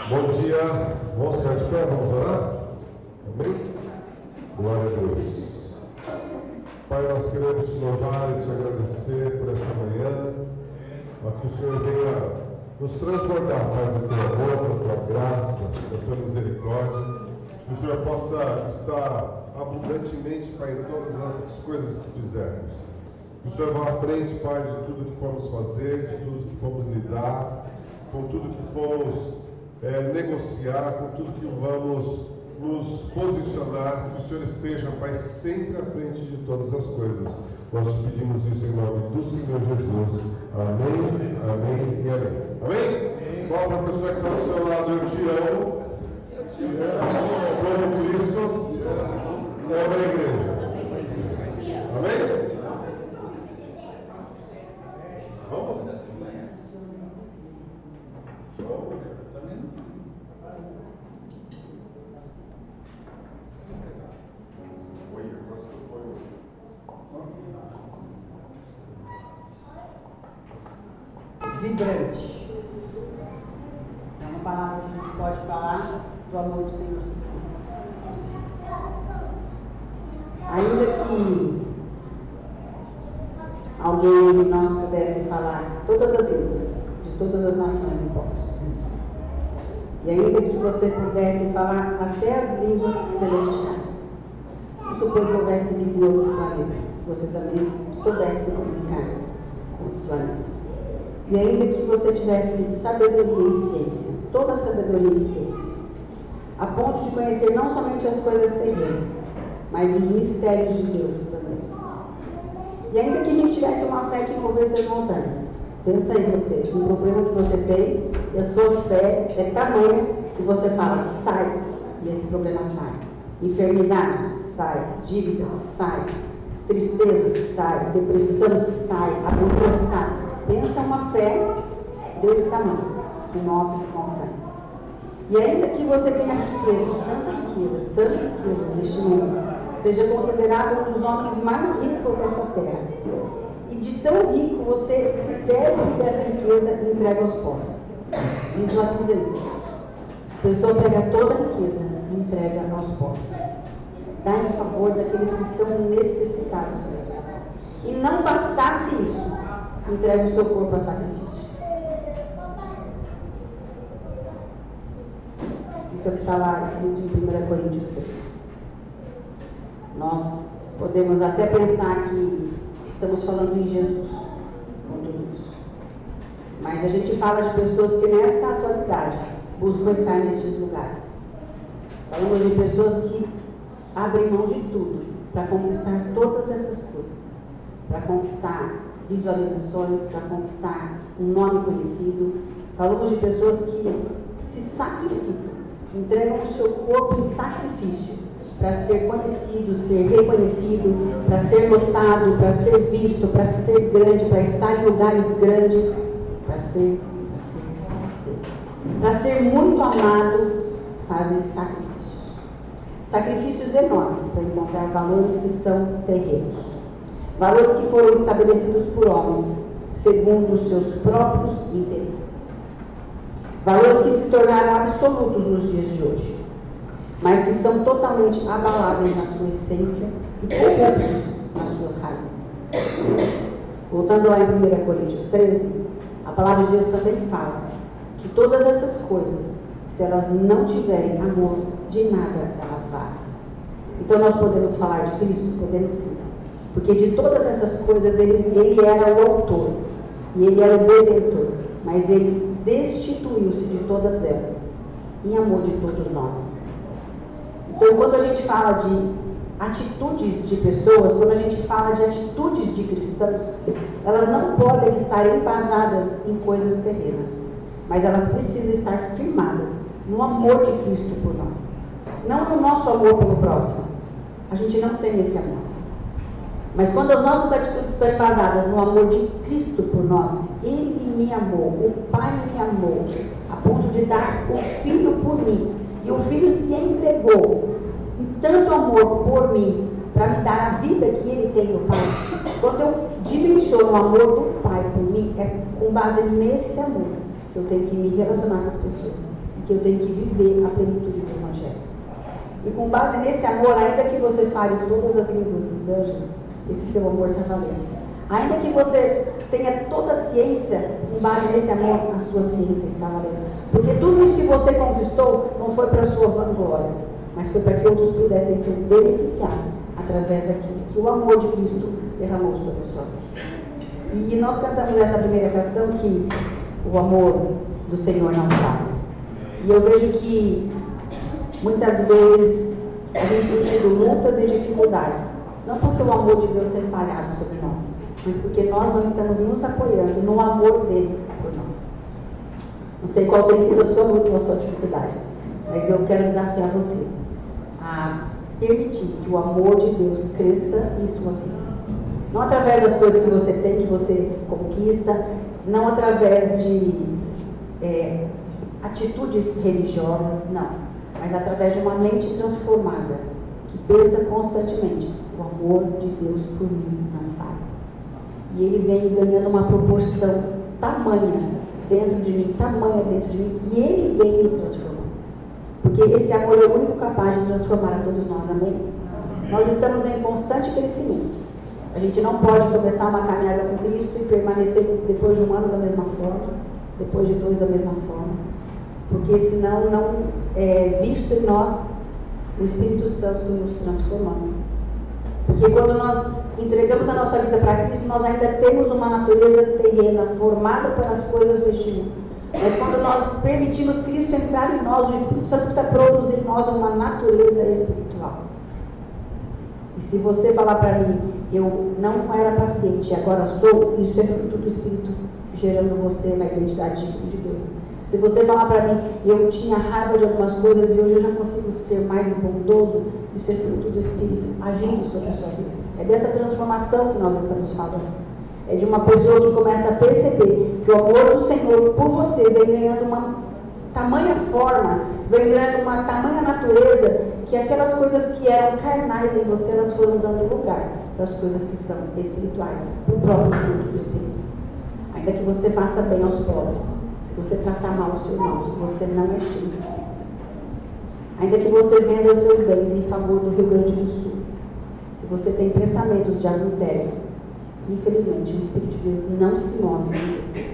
Bom dia, vamos ficar de pé, vamos orar? Amém? Glória a Deus. Pai, nós queremos te louvar e te agradecer por esta manhã, a que o Senhor venha nos transbordar, Pai, do teu amor, da tua graça, da tua misericórdia, que o Senhor possa estar abundantemente, Pai, em todas as coisas que fizermos. Que o Senhor vá à frente, Pai, de tudo que formos fazer, de tudo que formos lidar, com tudo que formos negociar, com tudo que vamos nos posicionar, que o Senhor esteja, Pai, sempre à frente de todas as coisas. Nós te pedimos isso em nome do Senhor Jesus. Amém, amém e amém. Amém? Fala para a pessoa que está ao seu lado: eu te amo. Eu te amo. Como Cristo ama a igreja. Amém? Vamos? Vibrante. É uma palavra que a gente pode falar do amor do Senhor sobre nós. Ainda que alguém de nós pudesse falar todas as línguas, de todas as nações e povos, e ainda que você pudesse falar até as línguas celestiais, vamos supor que houvesse vida em outros planetas, você também soubesse se comunicar com outros planetas. E ainda que você tivesse sabedoria e ciência, toda a sabedoria e ciência, a ponto de conhecer não somente as coisas terrenas, mas os mistérios de Deus também. E ainda que a gente tivesse uma fé que movesse as montanhas, pensa em você, um problema que você tem, e a sua fé é tamanha que você fala, sai, e esse problema sai. Enfermidade, sai. Dívida, sai. Tristeza, sai. Depressão, sai. Agonia, sai. Pensa uma fé desse tamanho, que move montanhas. E ainda que você tenha riqueza neste mundo, seja considerado um dos homens mais ricos dessa terra, e de tão rico você se desce dessa riqueza e entrega aos pobres. Visualiza isso. A pessoa pega toda a riqueza e entrega aos pobres. Dá em favor daqueles que estão necessitados mesmo. E não bastasse isso, entrega o seu corpo a sacrifício. Isso é o que está lá escrito em 1 Coríntios 3. Nós podemos até pensar que estamos falando em Jesus com tudo isso. Mas a gente fala de pessoas que nessa atualidade buscam estar nestes lugares. Falamos de pessoas que abrem mão de tudo para conquistar todas essas coisas. Para conquistar visualizações, para conquistar um nome conhecido. Falamos de pessoas que se sacrificam, entregam o seu corpo em sacrifício para ser conhecido, ser reconhecido, para ser notado, para ser visto, para ser grande, para estar em lugares grandes, para ser muito amado, fazem sacrifícios. Sacrifícios enormes para encontrar valores que são terrenos. Valores que foram estabelecidos por homens, segundo os seus próprios interesses. Valores que se tornaram absolutos nos dias de hoje, mas que são totalmente abaláveis na sua essência e corruptos nas suas raízes. Voltando lá em 1 Coríntios 13, a palavra de Deus também fala que todas essas coisas, se elas não tiverem amor, de nada elas valem. Então nós podemos falar de Cristo? Podemos sim. Porque de todas essas coisas ele era o autor e ele era o detentor, mas ele destituiu-se de todas elas em amor de todos nós. Então, quando a gente fala de atitudes de pessoas, quando a gente fala de atitudes de cristãos, elas não podem estar embasadas em coisas terrenas, mas elas precisam estar firmadas no amor de Cristo por nós, não no nosso amor pelo próximo. A gente não tem esse amor. Mas quando as nossas atitudes estão embasadas no amor de Cristo por nós, Ele me amou, o Pai me amou, a ponto de dar o Filho por mim. E o Filho se entregou em tanto amor por mim, para me dar a vida que Ele tem no Pai. Quando eu dimensiono o amor do Pai por mim, é com base nesse amor que eu tenho que me relacionar com as pessoas. que eu tenho que viver a plenitude do Evangelho. E com base nesse amor, ainda que você fale todas as línguas dos anjos, esse seu amor está valendo. Ainda que você tenha toda a ciência, com base nesse amor, a sua ciência está valendo. Porque tudo isso que você conquistou não foi para a sua vanglória, mas foi para que outros pudessem ser beneficiados através daquilo que o amor de Cristo derramou sobre a sua vida. E nós cantamos essa primeira canção que o amor do Senhor não falha. E eu vejo que muitas vezes a gente tem tido lutas e dificuldades, não porque o amor de Deus tenha falhado sobre nós, mas porque nós não estamos nos apoiando no amor dele por nós. Não sei qual tem sido a sua luta ou a sua dificuldade, mas eu quero desafiar você a permitir que o amor de Deus cresça em sua vida. Não através das coisas que você tem, que você conquista, não através de atitudes religiosas, não, mas através de uma mente transformada, que pensa constantemente: o amor de Deus por mim não falha. E ele vem ganhando uma proporção tamanha dentro de mim, que ele vem me transformando. Porque esse amor é o único capaz de transformar a todos nós, amém? Nós estamos em constante crescimento. A gente não pode começar uma caminhada com Cristo e permanecer depois de um ano da mesma forma, depois de 2 da mesma forma, porque senão não é visto em nós o Espírito Santo nos transformando. Porque quando nós entregamos a nossa vida para Cristo, nós ainda temos uma natureza terrena formada pelas coisas deste mundo. Mas quando nós permitimos Cristo entrar em nós, o Espírito Santo precisa produzir em nós uma natureza espiritual. E se você falar para mim: eu não era paciente, agora sou, isso é fruto do Espírito gerando você na identidade de filho de Deus. Se você falar para mim: eu tinha raiva de algumas coisas e hoje eu já consigo ser mais bondoso, isso é fruto do Espírito agindo sobre a sua vida. É dessa transformação que nós estamos falando. É de uma pessoa que começa a perceber que o amor do Senhor por você vem ganhando uma tamanha forma, vem ganhando uma tamanha natureza, que aquelas coisas que eram carnais em você, elas foram dando lugar para as coisas que são espirituais, para o próprio fruto do Espírito. Ainda que você faça bem aos pobres, se você tratar mal o seu irmão, você não é cheio do Espírito. Ainda que você venda os seus bens em favor do Rio Grande do Sul, se você tem pensamentos de adultério, infelizmente o Espírito de Deus não se move em você.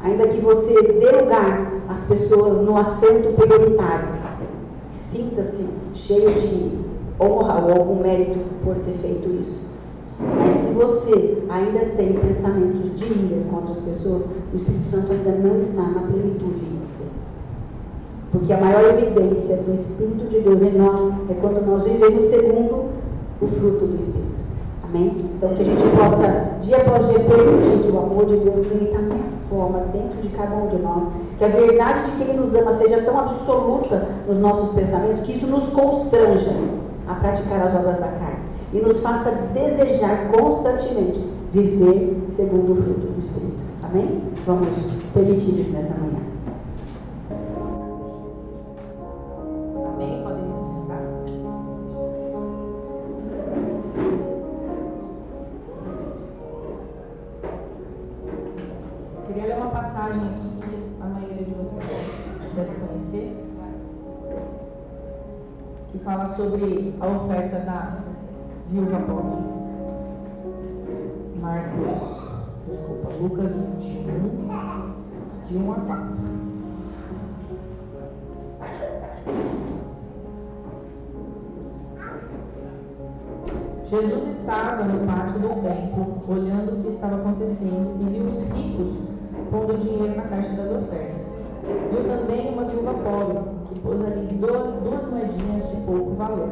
Ainda que você dê lugar às pessoas no assento prioritário, sinta-se cheio de honra ou algum mérito por ter feito isso. Mas se você ainda tem pensamentos de ira contra as pessoas, o Espírito Santo ainda não está na plenitude em você. Porque a maior evidência do Espírito de Deus em nós é quando nós vivemos segundo o fruto do Espírito. Amém? Então que a gente possa, dia após dia, permitir que o amor de Deus venha em tamanha forma dentro de cada um de nós, que a verdade de que Ele nos ama seja tão absoluta nos nossos pensamentos, que isso nos constranja a praticar as obras da carne e nos faça desejar constantemente viver segundo o fruto do Espírito. Amém? Vamos permitir isso nessa manhã. Amém? Podem se sentar. Eu queria ler uma passagem aqui que a maioria de vocês deve conhecer, que fala sobre a oferta da viúva pobre. Lucas 21, de 1 a 4. Jesus estava no pátio do templo, olhando o que estava acontecendo, e viu os ricos pondo dinheiro na caixa das ofertas. Viu também uma viúva pobre, que pôs ali duas moedinhas de pouco valor.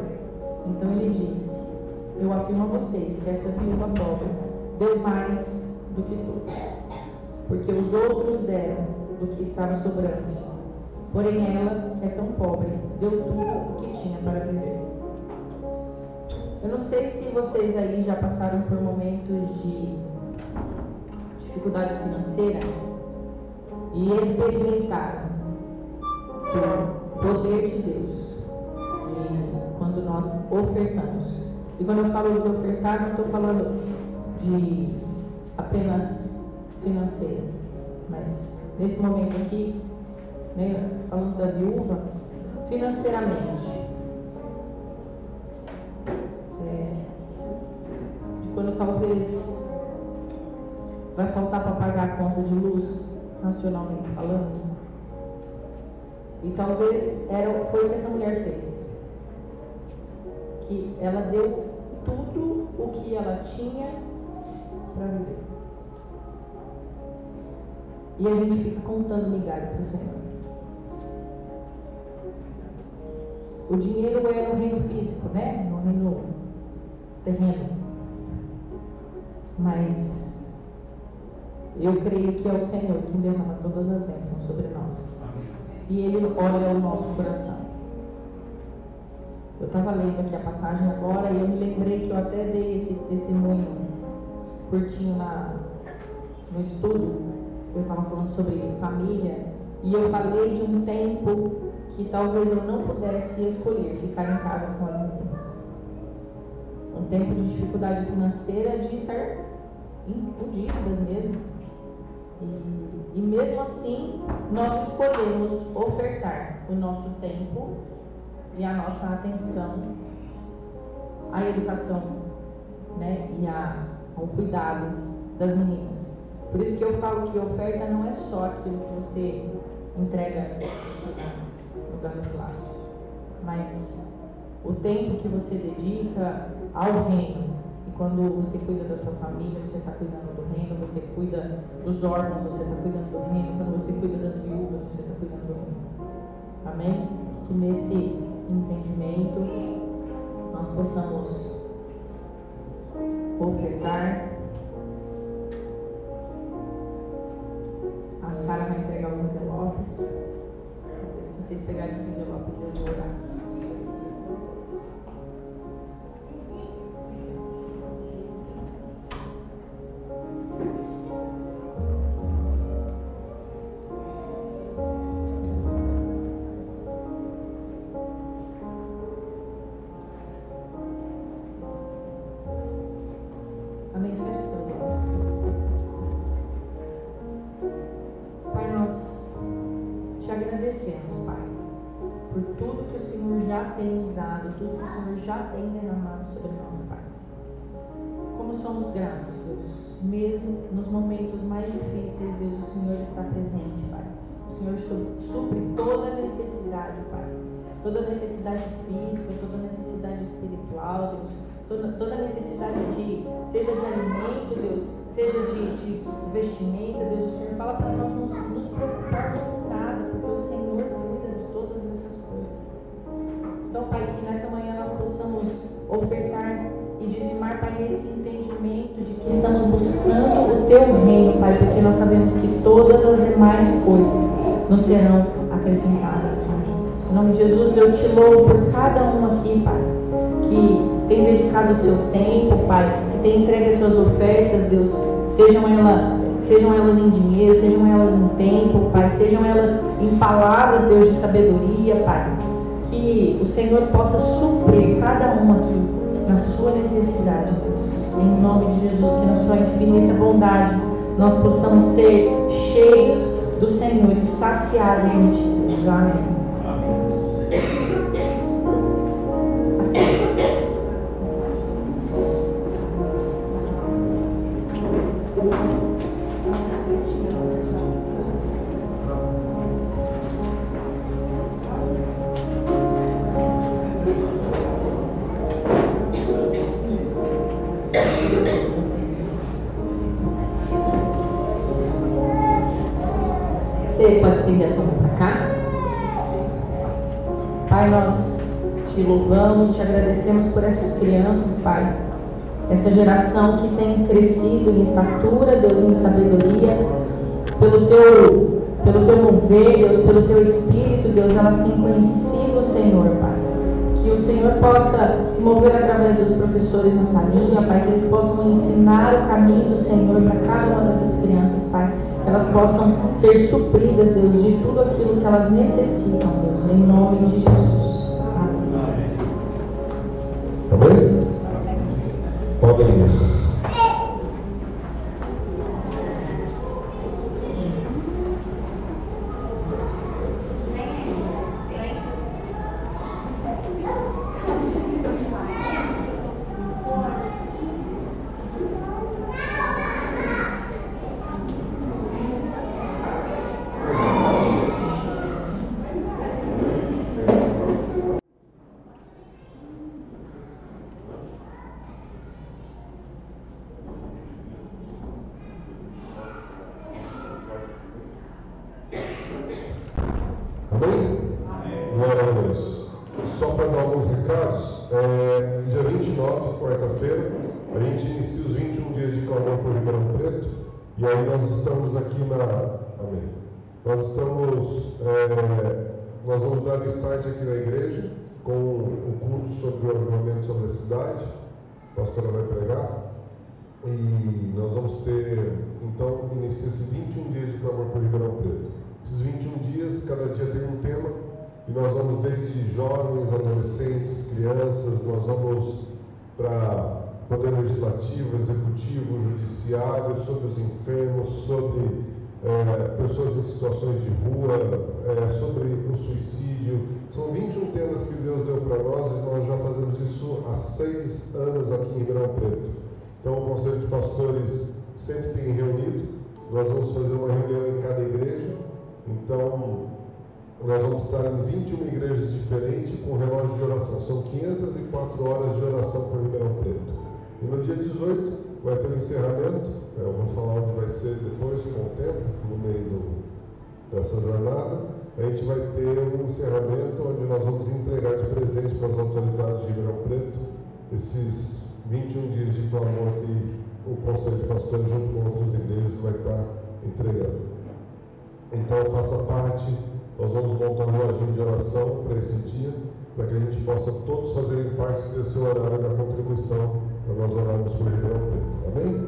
Então ele disse: eu afirmo a vocês que essa viúva pobre deu mais do que todos, porque os outros deram do que estava sobrando. Porém ela, que é tão pobre, deu tudo o que tinha para viver. Eu não sei se vocês aí já passaram por momentos de dificuldade financeira e experimentaram o poder de Deus quando nós ofertamos. E quando eu falo de ofertar, não estou falando de apenas financeiro, mas nesse momento aqui, né, falando da viúva, financeiramente. De quando talvez vai faltar para pagar a conta de luz, nacionalmente falando. E talvez foi o que essa mulher fez. Que ela deu tudo o que ela tinha para viver. E a gente fica contando migalha para o Senhor. O dinheiro é no reino físico, né? No reino terreno. Mas eu creio que é o Senhor que derrama todas as bênçãos sobre nós. E Ele olha o nosso coração. Eu estava lendo aqui a passagem agora e eu me lembrei que eu até dei esse testemunho curtinho no estudo. Eu estava falando sobre família e eu falei de um tempo que talvez eu não pudesse escolher ficar em casa com as meninas. Um tempo de dificuldade financeira, de estar com dívidas mesmo. E mesmo assim, nós escolhemos ofertar o nosso tempo e a nossa atenção à educação, né, e ao cuidado das meninas. Por isso que eu falo que oferta não é só aquilo que você entrega no gasofilácio, mas o tempo que você dedica ao reino. E quando você cuida da sua família, você está cuidando do reino. Você cuida dos órfãos, você está cuidando do reino. Quando você cuida das viúvas, você está cuidando do reino. Amém? Que nesse entendimento nós possamos ofertar. A Sara vai entregar os envelopes. Se vocês pegarem os envelopes, eu vou orar. Amém? Feche seus olhos. Pai, nós te agradecemos, Pai, por tudo que o Senhor já tem nos dado, tudo que o Senhor já tem derramado sobre nós, Pai. Como somos gratos, Deus. Mesmo nos momentos mais difíceis, Deus, o Senhor está presente, Pai. O Senhor supre toda necessidade, Pai. Toda necessidade física, toda necessidade espiritual, Deus. Toda necessidade seja de alimento, Deus, seja de vestimenta, Deus. O Senhor fala para nós não nos preocuparmos com nada, porque o Senhor cuida de todas essas coisas. Então, Pai, que nessa manhã nós possamos ofertar e dizimar, Pai, nesse entendimento de que estamos buscando o Teu reino, Pai, porque nós sabemos que todas as demais coisas nos serão acrescentadas, Pai. Em nome de Jesus, eu te louvo por cada um aqui, Pai, que tem dedicado o seu tempo, Pai, que tem entregue as suas ofertas, Deus, sejam elas em dinheiro, sejam elas em tempo, Pai, sejam elas em palavras, Deus, de sabedoria, Pai, que o Senhor possa suprir cada um aqui na sua necessidade, Deus, em nome de Jesus, que na sua infinita bondade nós possamos ser cheios do Senhor e saciados em Ti, Deus. Amém. Você pode estender a sua mão para cá. Pai, nós te louvamos, te agradecemos por essas crianças, Pai. Essa geração que tem crescido em estatura, Deus, em sabedoria, pelo teu mover, Deus, pelo teu Espírito, Deus, elas têm conhecido o Senhor, Pai. Que o Senhor possa se mover através dos professores na salinha, Pai, que eles possam ensinar o caminho do Senhor para cada uma dessas crianças, Pai. Que elas possam ser supridas, Deus, de tudo aquilo que elas necessitam, Deus, em nome de Jesus. Amém. Amém? Podem ir. só para dar alguns recados, dia 29, quarta-feira, a gente inicia os 21 dias de clamor por Ribeirão Preto, e aí nós estamos aqui Amém. Nós vamos dar start aqui na igreja, com o culto sobre o avivamento sobre a cidade. A pastora vai pregar. E nós vamos ter, então, inicia-se 21 dias de clamor por Ribeirão Preto. Esses 21 dias, cada dia tem um tema, e nós vamos desde jovens, adolescentes, crianças, nós vamos para Poder Legislativo, Executivo, Judiciário, sobre os enfermos, sobre pessoas em situações de rua, sobre o suicídio. São 21 temas que Deus deu para nós, e nós já fazemos isso há 6 anos aqui em Ribeirão Preto. Então, o Conselho de Pastores sempre tem reunido. Nós vamos fazer uma reunião em cada igreja. Então, nós vamos estar em 21 igrejas diferentes com relógio de oração. São 504 horas de oração por Ribeirão Preto. E no dia 18 vai ter um encerramento. Eu vou falar onde vai ser depois, com o tempo, no meio dessa jornada. A gente vai ter um encerramento onde nós vamos entregar de presente para as autoridades de Ribeirão Preto esses 21 dias de clamor que o Conselho de Pastores, junto com outras igrejas, vai estar entregando. Então, faça parte. Nós vamos montar uma agenda de oração para esse dia, para que a gente possa todos fazerem parte desse horário da contribuição, para nós orarmos por Ribeirão Preto. Amém?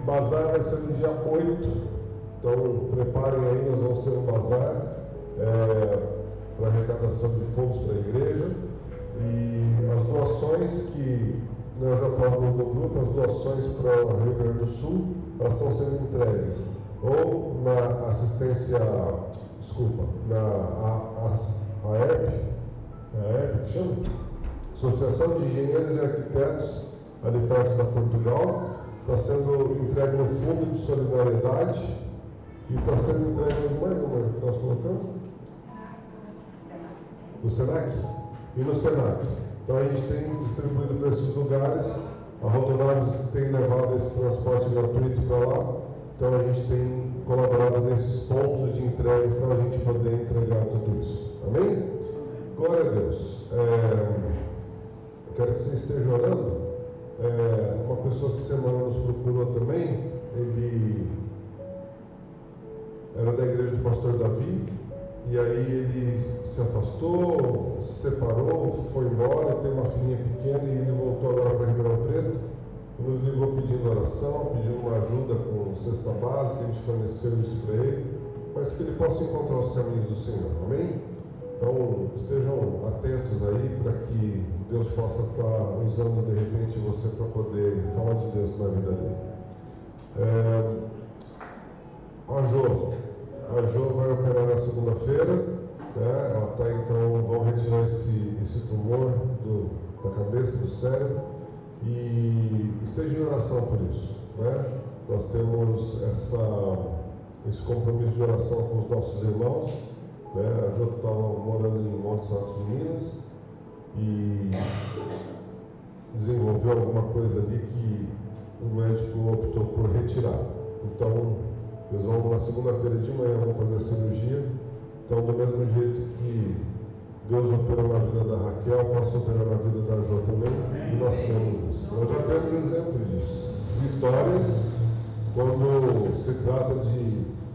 Bazar vai ser no dia 8, então preparem aí, nós vamos ter um bazar para arrecadação de fundos para a igreja. E as doações que nós já falamos no grupo, as doações para o Rio Grande do Sul, elas estão sendo entregues ou na assistência, na AERP, que chama? Associação de Engenheiros e Arquitetos, ali perto da Portugal. Está sendo entregue no Fundo de Solidariedade e está sendo entregue mais uma que nós colocamos? No SENAC? E no SENAC. Então a gente tem distribuído para esses lugares, a Rodonaves tem levado esse transporte gratuito para lá, então a gente tem colaborado nesses pontos de entrega para a gente poder entregar tudo isso. Amém? Glória a Deus. Quero que você esteja orando. Uma pessoa essa semana nos procurou também, ele era da igreja do pastor Davi, e aí ele se afastou, se separou, foi embora, tem uma filhinha pequena, e ele voltou agora para Ribeirão Preto, e nos ligou pedindo oração, pedindo uma ajuda com cesta básica, a gente forneceu isso para ele, mas que ele possa encontrar os caminhos do Senhor, amém? Então, estejam atentos aí para que Deus possa estar usando de repente você para poder falar de Deus na vida dele. A Jo vai operar na segunda-feira, né? Ela está, então, vão retirar esse tumor da cabeça, do cérebro, e esteja em oração por isso, né? Nós temos esse compromisso de oração com os nossos irmãos, né? A Jo estava morando em Montes Altos de Minas e desenvolveu alguma coisa ali que o médico optou por retirar. Então, eles vão na segunda-feira de manhã vão fazer a cirurgia. Então, do mesmo jeito que Deus operou na vida da Raquel, posso operar na vida da Jo também, e nós temos isso. Nós já temos exemplo disso. Vitórias quando se trata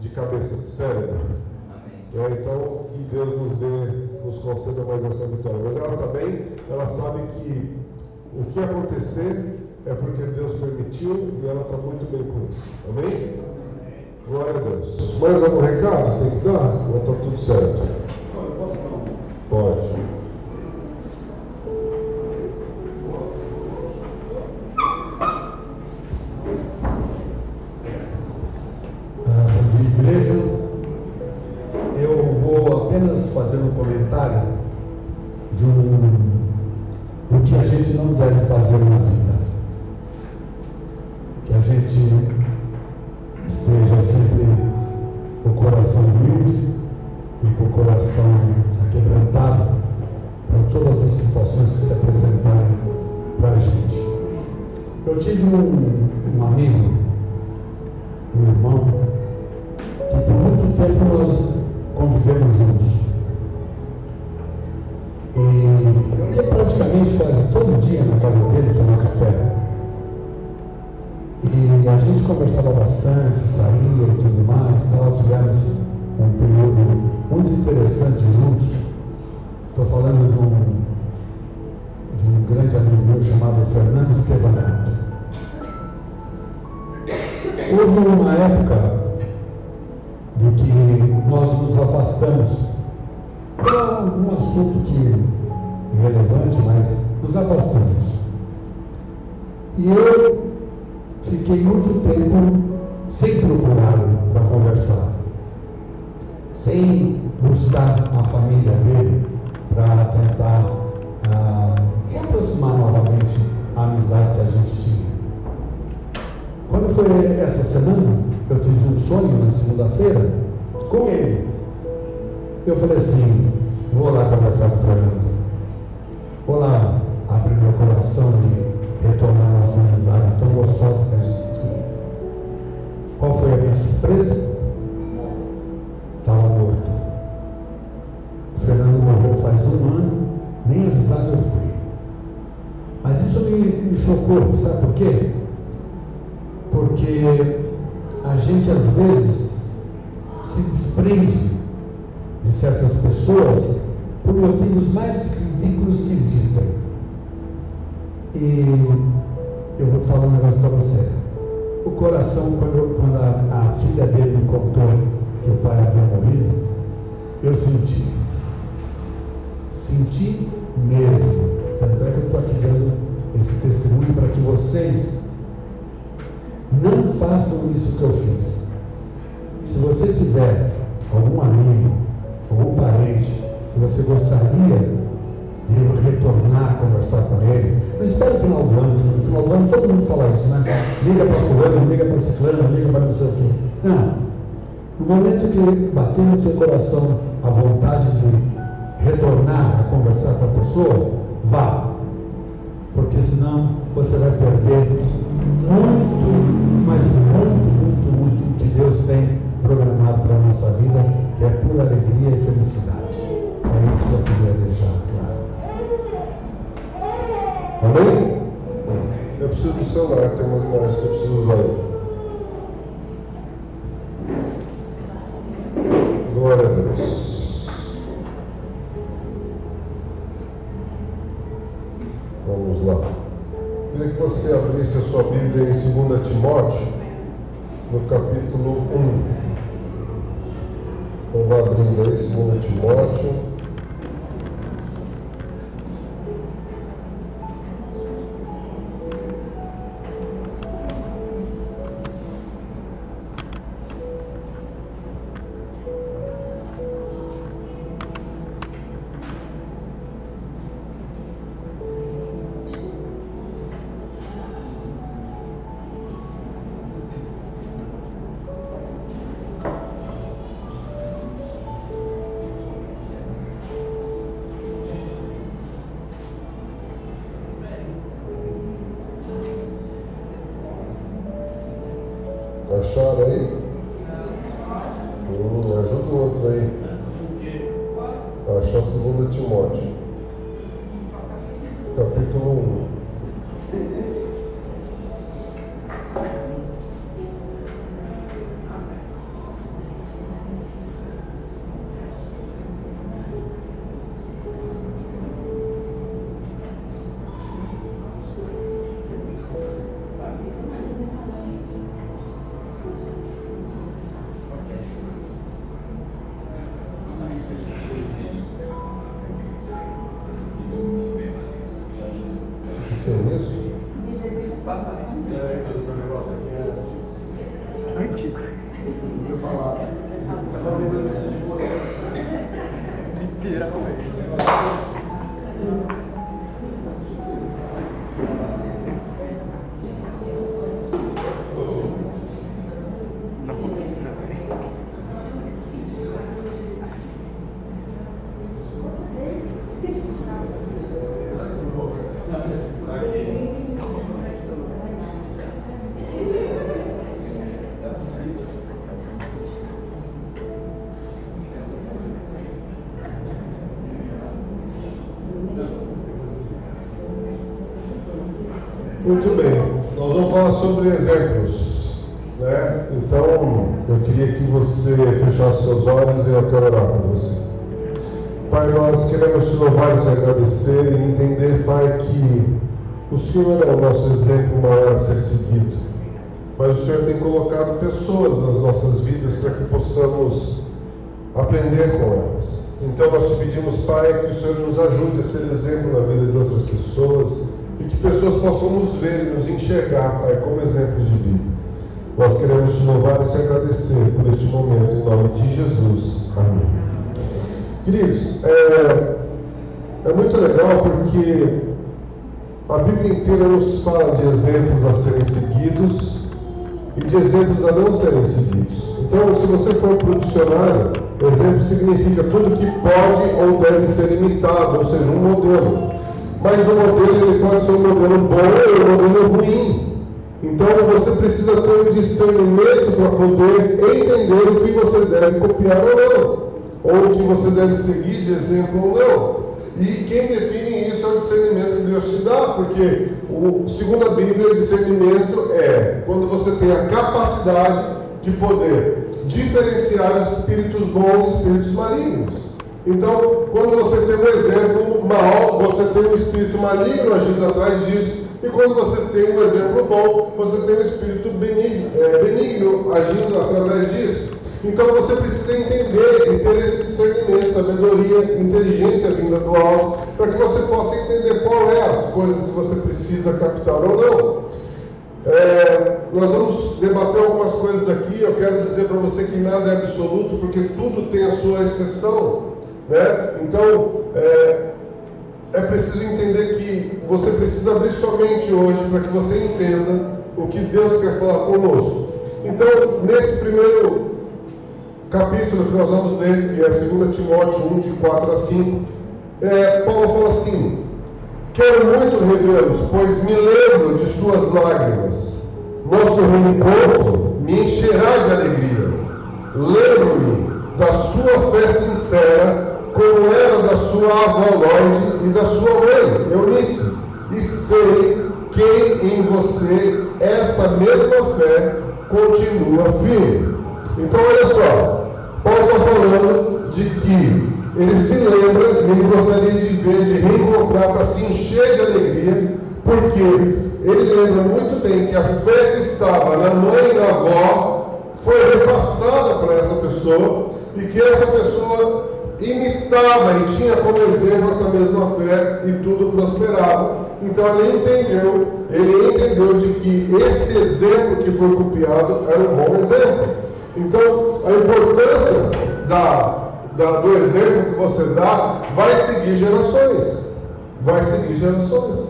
de cabeça, de cérebro. Então, que Deus nos conceda mais essa vitória. Mas ela também, ela sabe que o que acontecer é porque Deus permitiu e ela está muito bem com isso. Amém? Glória a Deus. Mais algum recado? Tem que dar? Ou está tudo certo? Pode. De igreja, eu vou apenas fazer um comentário do que a gente não deve fazer na vida. Que a gente esteja sempre com o coração humilde e com o coração aquebrantado para todas as situações que se apresentarem para a gente. Eu tive um amigo, um irmão, que por muito tempo nós convivemos juntos. E casa dele tomar café. E a gente conversava bastante, saía e tudo mais, tal. Tivemos um período muito interessante juntos. Estou falando de um grande amigo meu chamado Fernando Estevanato. Houve uma época de que nós nos afastamos por algum assunto irrelevante, mas nos afastamos. E eu fiquei muito tempo sem procurá-lo para conversar, sem buscar a família dele para tentar aproximar novamente a amizade que a gente tinha. Quando foi essa semana, eu tive um sonho na segunda-feira com ele. Eu falei assim, vou lá conversar com o Fernando, vou lá abrir meu coração e retornar a nossa amizade tão gostosa que a gente tinha. Qual foi a minha surpresa? Estava morto. O Fernando morreu faz um ano, nem avisado eu fui. Mas isso me chocou, sabe por quê? Porque a gente às vezes se desprende de certas pessoas por motivos mais ridículos que existem. E eu vou falar um negócio para você. O coração, quando a filha dele me contou que o pai havia morrido, eu senti mesmo. Tanto é que eu estou aqui dando esse testemunho para que vocês não façam isso que eu fiz. Se você tiver algum amigo, algum parente que você gostaria de retornar a conversar com ele, não espere o final do ano. No final do ano todo mundo fala isso, né? Liga para fulano, liga para ciclano, liga para não sei o quê. Não. No momento que bater no teu coração a vontade de retornar a conversar com a pessoa, vá. Porque senão você vai perder muito, mas muito que Deus tem programado para a nossa vida, que é pura alegria e felicidade. É isso que eu queria deixar claro. Amém? Eu preciso do celular, tem umas imagens que eu preciso usar aí. Glória a Deus. Vamos lá. Queria que você abrisse a sua Bíblia em 2 Timóteo, no capítulo 1. Então, vá abrindo aí 2 Timóteo. Acharam aí? Ajuda o outro aí. Achar 2 Timóteo, capítulo 1. Muito bem, nós vamos falar sobre exemplos, né? Então, eu queria que você fechasse seus olhos e eu quero orar por você. Pai, nós queremos te louvar e te agradecer e entender, Pai, que o Senhor é o nosso exemplo maior a ser seguido. Mas o Senhor tem colocado pessoas nas nossas vidas para que possamos aprender com elas. Então nós te pedimos, Pai, que o Senhor nos ajude a ser exemplo na vida de outras pessoas e que pessoas possam nos ver e nos enxergar, Pai, como exemplos de vida. Nós queremos te louvar e te agradecer por este momento, em nome de Jesus. Amém. Queridos, é muito legal porque a Bíblia inteira nos fala de exemplos a serem seguidos e de exemplos a não serem seguidos. Então, se você for para o dicionário, exemplo significa tudo que pode ou deve ser imitado, ou seja, um modelo. Mas o modelo ele pode ser um modelo bom ou um modelo ruim. Então, você precisa ter um discernimento para poder entender o que você deve copiar ou não, ou o que você deve seguir de exemplo ou não. E quem define isso é o discernimento que Deus te dá, porque, segundo a Bíblia, discernimento é quando você tem a capacidade de poder diferenciar os espíritos bons e espíritos malignos. Então, quando você tem um exemplo mau, você tem um espírito maligno agindo atrás disso, e quando você tem um exemplo bom, você tem um espírito benigno agindo através disso. Então você precisa entender e ter esse discernimento, sabedoria, inteligência vinda do alto, para que você possa entender qual é as coisas que você precisa captar ou não. Nós vamos debater algumas coisas aqui. Eu quero dizer para você que nada é absoluto, porque tudo tem a sua exceção, né? Então, é preciso entender que você precisa abrir sua mente hoje para que você entenda o que Deus quer falar conosco. Então, nesse primeiro capítulo que nós vamos ler, que é 2 Timóteo 1, de 4 a 5, Paulo fala assim: quero muito revê-los, pois me lembro de suas lágrimas. Nosso reencontro me encherá de alegria. Lembro-me da sua fé sincera, como era da sua avó Lloyd e da sua mãe, Eunice, e sei que em você essa mesma fé continua firme. Então, olha só, Paulo está falando de que ele se lembra e ele gostaria de ver, de reencontrar para se encher de alegria, porque ele lembra muito bem que a fé que estava na mãe e na avó foi repassada para essa pessoa e que essa pessoa imitava e tinha como exemplo essa mesma fé e tudo prosperava. Então ele entendeu de que esse exemplo que foi copiado era um bom exemplo. Então a importância do exemplo que você dá vai seguir gerações. Vai seguir gerações.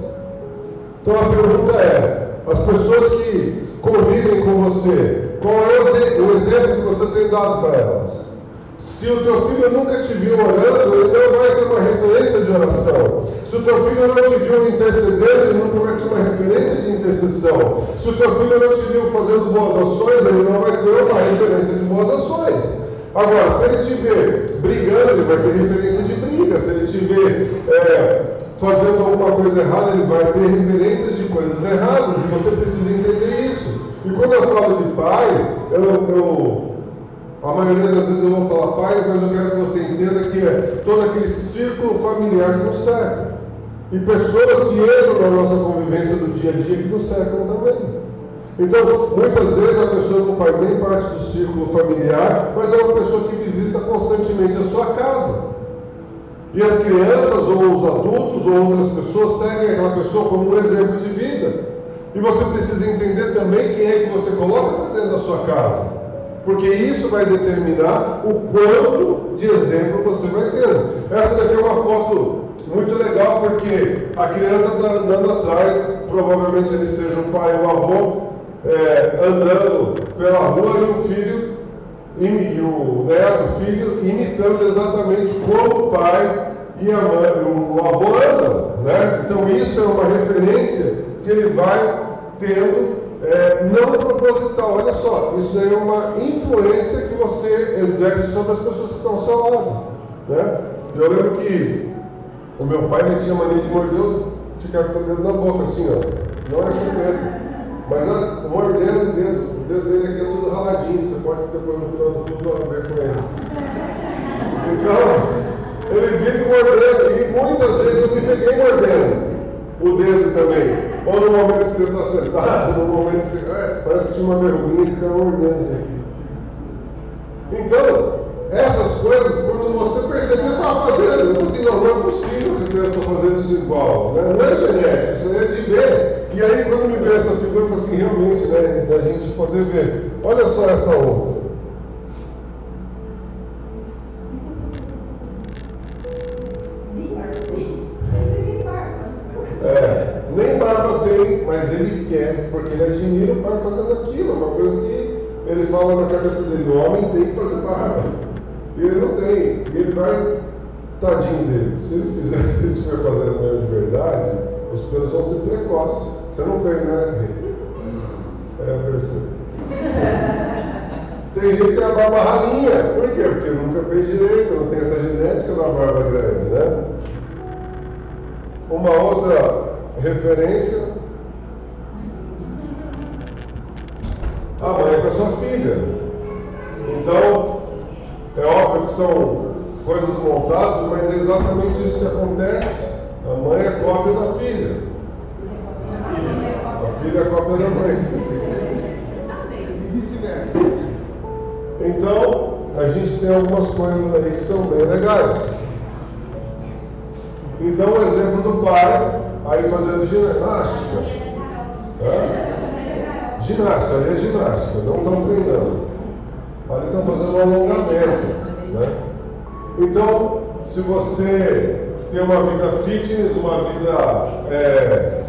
Então a pergunta é: as pessoas que convivem com você, qual é o exemplo que você tem dado para elas? Se o teu filho nunca te viu orando, ele não vai ter uma referência de oração. Se o teu filho não te viu intercedendo, ele nunca vai ter uma referência de intercessão. Se o teu filho não te viu fazendo boas ações, ele não vai ter uma referência de boas ações. Agora, se ele te vê brigando, ele vai ter referência de briga. Se ele te vê fazendo alguma coisa errada, ele vai ter referências de coisas erradas. E você precisa entender isso. E quando eu falo de pais, a maioria das vezes eu vou falar pais, mas eu quero que você entenda que é todo aquele círculo familiar que nos cerca. E pessoas que entram na nossa convivência do dia a dia que nos cercam também. Então, muitas vezes a pessoa não faz nem parte do círculo familiar, mas é uma pessoa que visita constantemente a sua casa. E as crianças, ou os adultos, ou outras pessoas seguem aquela pessoa como um exemplo de vida. E você precisa entender também quem é que você coloca para dentro da sua casa. Porque isso vai determinar o quanto de exemplo você vai ter. Essa daqui é uma foto muito legal, porque a criança está andando atrás, provavelmente ele seja o pai ou o avô, andando pela rua, e o filho, e o neto, o filho, imitando exatamente como o pai e a mãe, o avô andam, né? Então isso é uma referência que ele vai tendo. Não proposital, olha só, isso daí é uma influência que você exerce sobre as pessoas que estão ao seu lado, né? Eu lembro que o meu pai tinha mania de morder, ficar com o dedo na boca assim, ó, Não é chupeta. Mas mordendo o dedo dele aqui é tudo raladinho. Você pode depois no final do tudo ver com ele. Então, ele vive mordendo. E muitas vezes eu me peguei mordendo o dedo também. Ou no momento que você está sentado, no momento que você. Parece que tinha uma vergonha que fica mordendo isso aqui. Então, essas coisas, quando você percebe que está fazendo, assim, não é possível que eu estou fazendo isso igual. Né? Não é genético, isso é de ver. E aí, quando me vê essa figura, eu falo assim, realmente, né, da gente poder ver. Olha só essa outra. Nem barba tem, mas ele quer, porque ele admira o pai fazendo aquilo. É uma coisa que ele fala na cabeça dele: o homem tem que fazer barba. E ele não tem. E ele vai, tadinho dele. Se ele estiver fazendo mesmo de verdade, os pelos vão ser precoces. Você não fez, né, Rei? Eu percebo. Tem gente que tem a barba ralinha. Por quê? Porque nunca fez direito, não tem essa genética da barba grande, né? Uma outra referência: a mãe com a sua filha. Então, é óbvio que são coisas montadas, mas é exatamente isso que acontece. A mãe é cópia da filha. A filha é cópia da mãe. E vice-versa. Então, a gente tem algumas coisas aí que são bem legais. Então, o exemplo do pai, aí fazendo ginástica. Ginástica, ali é ginástica, não estão treinando. Ali estão fazendo um alongamento. Né? Então, se você tem uma vida fitness, uma vida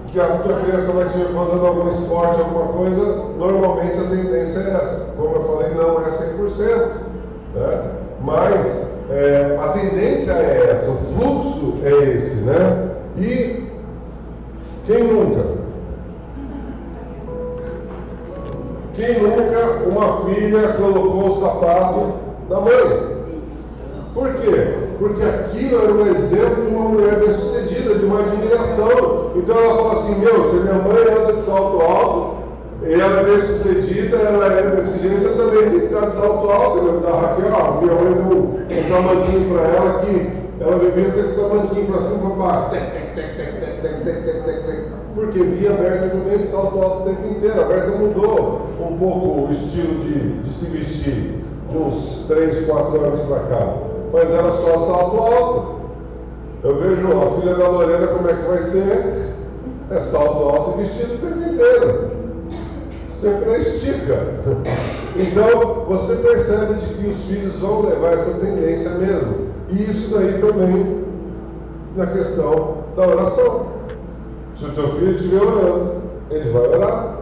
que a tua criança vai estiver fazendo algum esporte, alguma coisa, normalmente a tendência é essa. Como eu falei, não é 100%. Né? Mas a tendência é essa, o fluxo é esse, né? E quem nunca uma filha colocou o sapato da mãe? Por quê? Porque aquilo era um exemplo de uma mulher bem-sucedida, de uma admiração. Então ela fala assim: meu, se minha mãe anda de salto alto, ela é bem-sucedida, ela é desse jeito, eu também tenho que estar de salto alto. Eu da Raquel, minha mãe deu um tamanquinho para ela que ela vivia com esse tamanquinho para cima e para baixo. Porque via a Berta também de salto alto o tempo inteiro. A Berta mudou um pouco o estilo de se vestir de uns 3, 4 anos para cá. Mas era só salto alto. Eu vejo a filha da Lorena, como é que vai ser? É salto alto e vestido o tempo inteiro. Sempre na estica. Então, você percebe de que os filhos vão levar essa tendência mesmo. E isso daí também na questão da oração. Se o teu filho estiver orando, ele vai orar.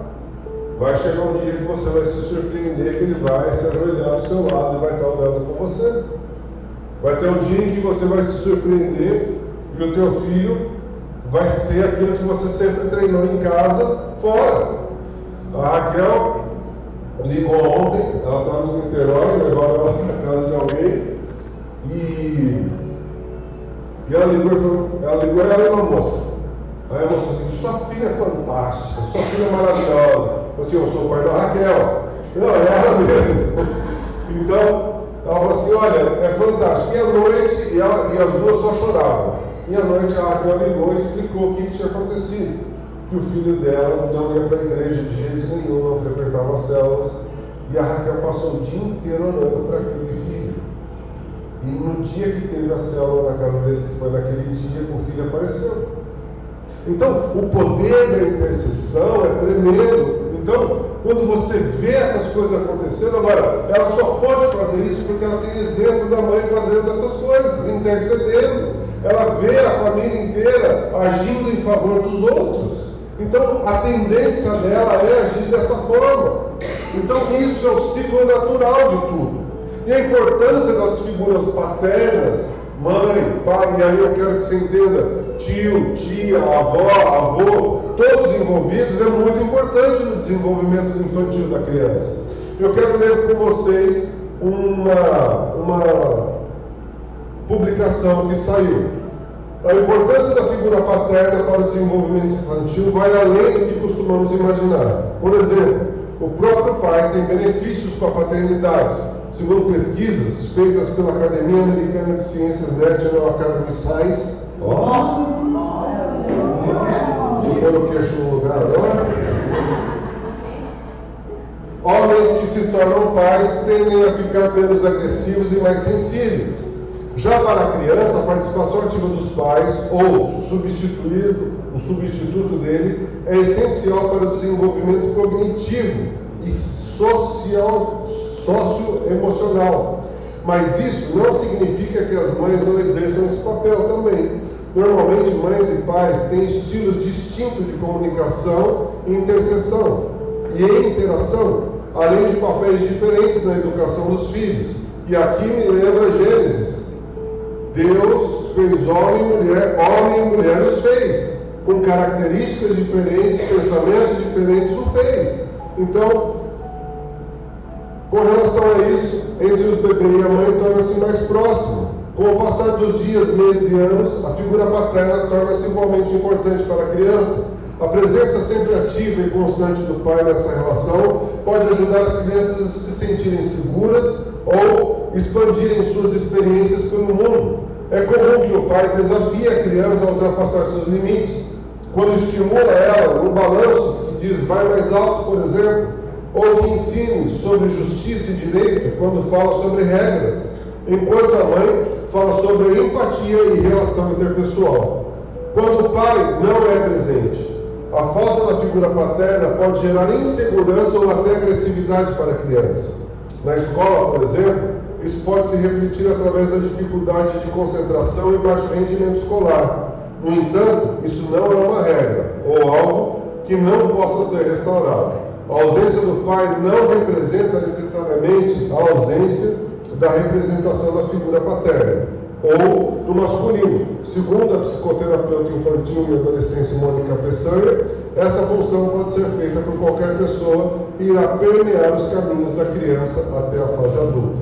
Vai chegar um dia que você vai se surpreender, que ele vai se arrolhar do seu lado e vai estar orando com você. Vai ter um dia em que você vai se surpreender e o teu filho vai ser aquilo que você sempre treinou em casa, fora. A Raquel ligou ontem, ela estava no Niterói, levaram ela para casa de alguém e ela ligou ela é uma moça. Aí a moça falou assim: sua filha é fantástica, sua filha é maravilhosa. Eu falei assim: eu sou o pai da Raquel. Não, é ela mesmo. Então, ela falou assim: olha, é fantástico. E à noite, e as duas só choravam. E à noite a Raquel ligou e explicou o que tinha acontecido. Que o filho dela não ia para a igreja de jeito nenhum, não frequentava as células. E a Raquel passou o dia inteiro orando para aquele filho. E no dia que teve a célula na casa dele, que foi naquele dia, o filho apareceu. Então, o poder da intercessão é tremendo. Então, quando você vê essas coisas acontecendo, agora, ela só pode fazer isso porque ela tem exemplo da mãe fazendo essas coisas, intercedendo. Ela vê a família inteira agindo em favor dos outros. Então, a tendência dela é agir dessa forma. Então, isso é o ciclo natural de tudo. E a importância das figuras paternas, mãe, pai, e aí eu quero que você entenda, tio, tia, avó, avô, todos envolvidos, é muito importante no desenvolvimento infantil da criança. Eu quero ler com vocês uma publicação que saiu. A importância da figura paterna para o desenvolvimento infantil vai além do que costumamos imaginar. Por exemplo, o próprio pai tem benefícios com a paternidade. Segundo pesquisas feitas pela Academia Americana de Ciências National Academy Science, pôr o queixo no lugar agora. Homens que se tornam pais tendem a ficar menos agressivos e mais sensíveis. Já para a criança, a participação ativa dos pais ou o substituto dele é essencial para o desenvolvimento cognitivo e socioemocional. Mas isso não significa que as mães não exerçam esse papel também. Normalmente, mães e pais têm estilos distintos de comunicação e interseção e interação, além de papéis diferentes na educação dos filhos. E aqui me lembra Gênesis. Deus fez homem e mulher os fez. Com características diferentes, pensamentos diferentes o fez. Então, com relação a isso, entre os bebês e a mãe torna-se mais próximo. Com o passar dos dias, meses e anos, a figura paterna torna-se igualmente importante para a criança. A presença sempre ativa e constante do pai nessa relação pode ajudar as crianças a se sentirem seguras ou expandirem suas experiências pelo mundo. É comum que o pai desafie a criança a ultrapassar seus limites. Quando estimula ela no balanço, que diz vai mais alto, por exemplo, ou que ensine sobre justiça e direito quando fala sobre regras, enquanto a mãe fala sobre empatia e relação interpessoal. Quando o pai não é presente, a falta da figura paterna pode gerar insegurança ou até agressividade para a criança. Na escola, por exemplo, isso pode se refletir através da dificuldade de concentração e baixo rendimento escolar. No entanto, isso não é uma regra ou algo que não possa ser restaurado. A ausência do pai não representa necessariamente a ausência da representação da figura paterna ou do masculino. Segundo a psicoterapeuta infantil e adolescência Mônica Peçanha, essa função pode ser feita por qualquer pessoa e irá permear os caminhos da criança até a fase adulta.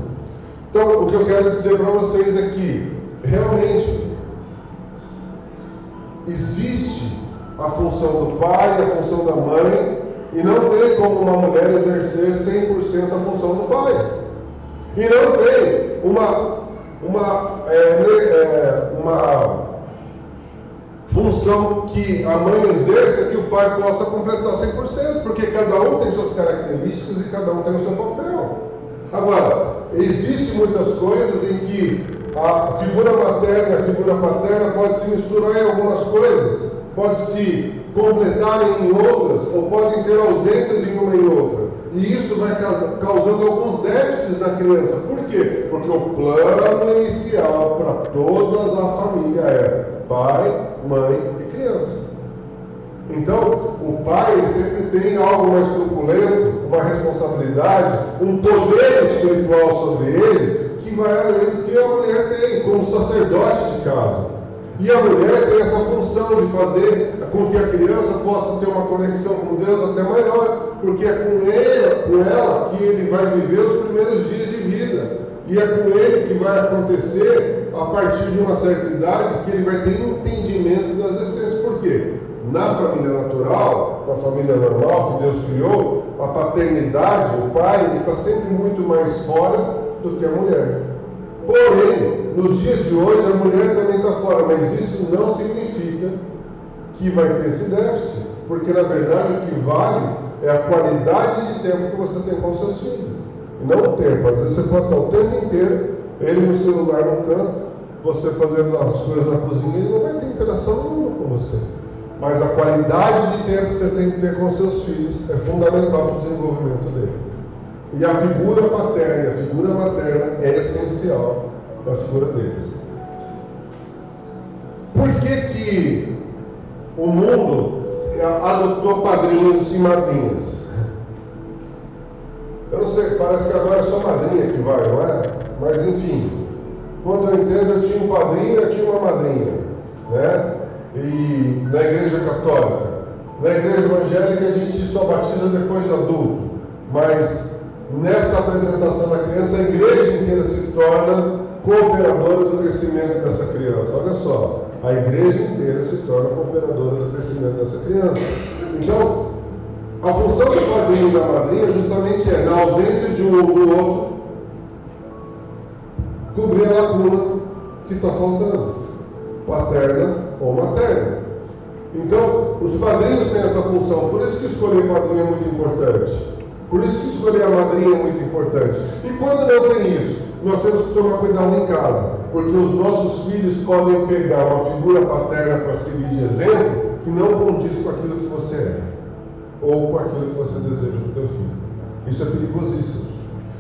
Então, o que eu quero dizer para vocês é que, realmente, existe a função do pai e a função da mãe, e não tem como uma mulher exercer 100% a função do pai. E não tem uma função que a mãe exerça que o pai possa completar 100%, porque cada um tem suas características e cada um tem o seu papel. Agora, existem muitas coisas em que a figura materna e a figura paterna pode se misturar em algumas coisas, pode se completar em outras, ou podem ter ausências em uma e outra. E isso vai causando alguns déficits na criança. Por quê? Porque o plano inicial para toda a família é pai, mãe e criança. Então, o pai ele sempre tem algo mais truculento, uma responsabilidade, um poder espiritual sobre ele, que vai além do que a mulher tem, como sacerdote de casa. E a mulher tem essa função de fazer com que a criança possa ter uma conexão com Deus até maior, porque é com ela que ele vai viver os primeiros dias de vida. E é com ele que vai acontecer, a partir de uma certa idade, que ele vai ter entendimento das essências. Por quê? Na família natural, na família normal que Deus criou, a paternidade, o pai, ele está sempre muito mais fora do que a mulher. Porém, nos dias de hoje, a mulher também está fora, mas isso não significa que vai ter esse déficit, porque na verdade o que vale é a qualidade de tempo que você tem com seus filhos, e não o tempo. Às vezes você pode estar o tempo inteiro, ele no celular no canto, você fazendo as coisas na cozinha, ele não vai ter interação nenhuma com você. Mas a qualidade de tempo que você tem que ter com seus filhos é fundamental para o desenvolvimento dele. E a figura paterna e a figura materna é essencial para a figura deles. Por que o mundo adotou padrinhos e madrinhas? Eu não sei, parece que agora é só madrinha que vai, não é? Mas enfim, quando eu entendo, eu tinha um padrinho e eu tinha uma madrinha, né? E na igreja católica. Na igreja evangélica a gente só batiza depois de adulto, mas nessa apresentação da criança, a igreja inteira se torna cooperadora do crescimento dessa criança. Olha só, a igreja inteira se torna cooperadora do crescimento dessa criança. Então, a função do padrinho e da madrinha justamente é, na ausência de um ou do outro, cobrir a lacuna que está faltando, paterna ou materna. Então, os padrinhos têm essa função, por isso que escolher padrinho é muito importante. Por isso que escolher a madrinha é muito importante. E quando não tem isso, nós temos que tomar cuidado em casa, porque os nossos filhos podem pegar uma figura paterna para seguir de exemplo que não condiz com aquilo que você é, ou com aquilo que você deseja para o teu filho. Isso é perigosíssimo.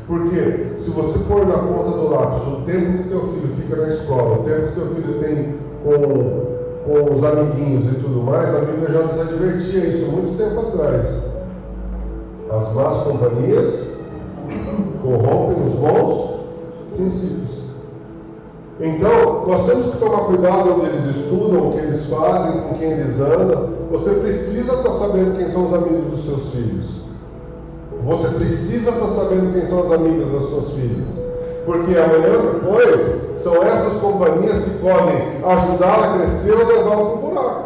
Porque se você pôr na ponta do lápis o tempo que teu filho fica na escola, o tempo que teu filho tem com os amiguinhos e tudo mais, a Bíblia já nos advertia isso há muito tempo atrás. As más companhias corrompem os bons princípios. Então, nós temos que tomar cuidado onde eles estudam, o que eles fazem, com quem eles andam. Você precisa estar sabendo quem são os amigos dos seus filhos. Você precisa estar sabendo quem são as amigas das suas filhas. Porque amanhã depois, são essas companhias que podem ajudá-la a crescer ou levá-la para o buraco.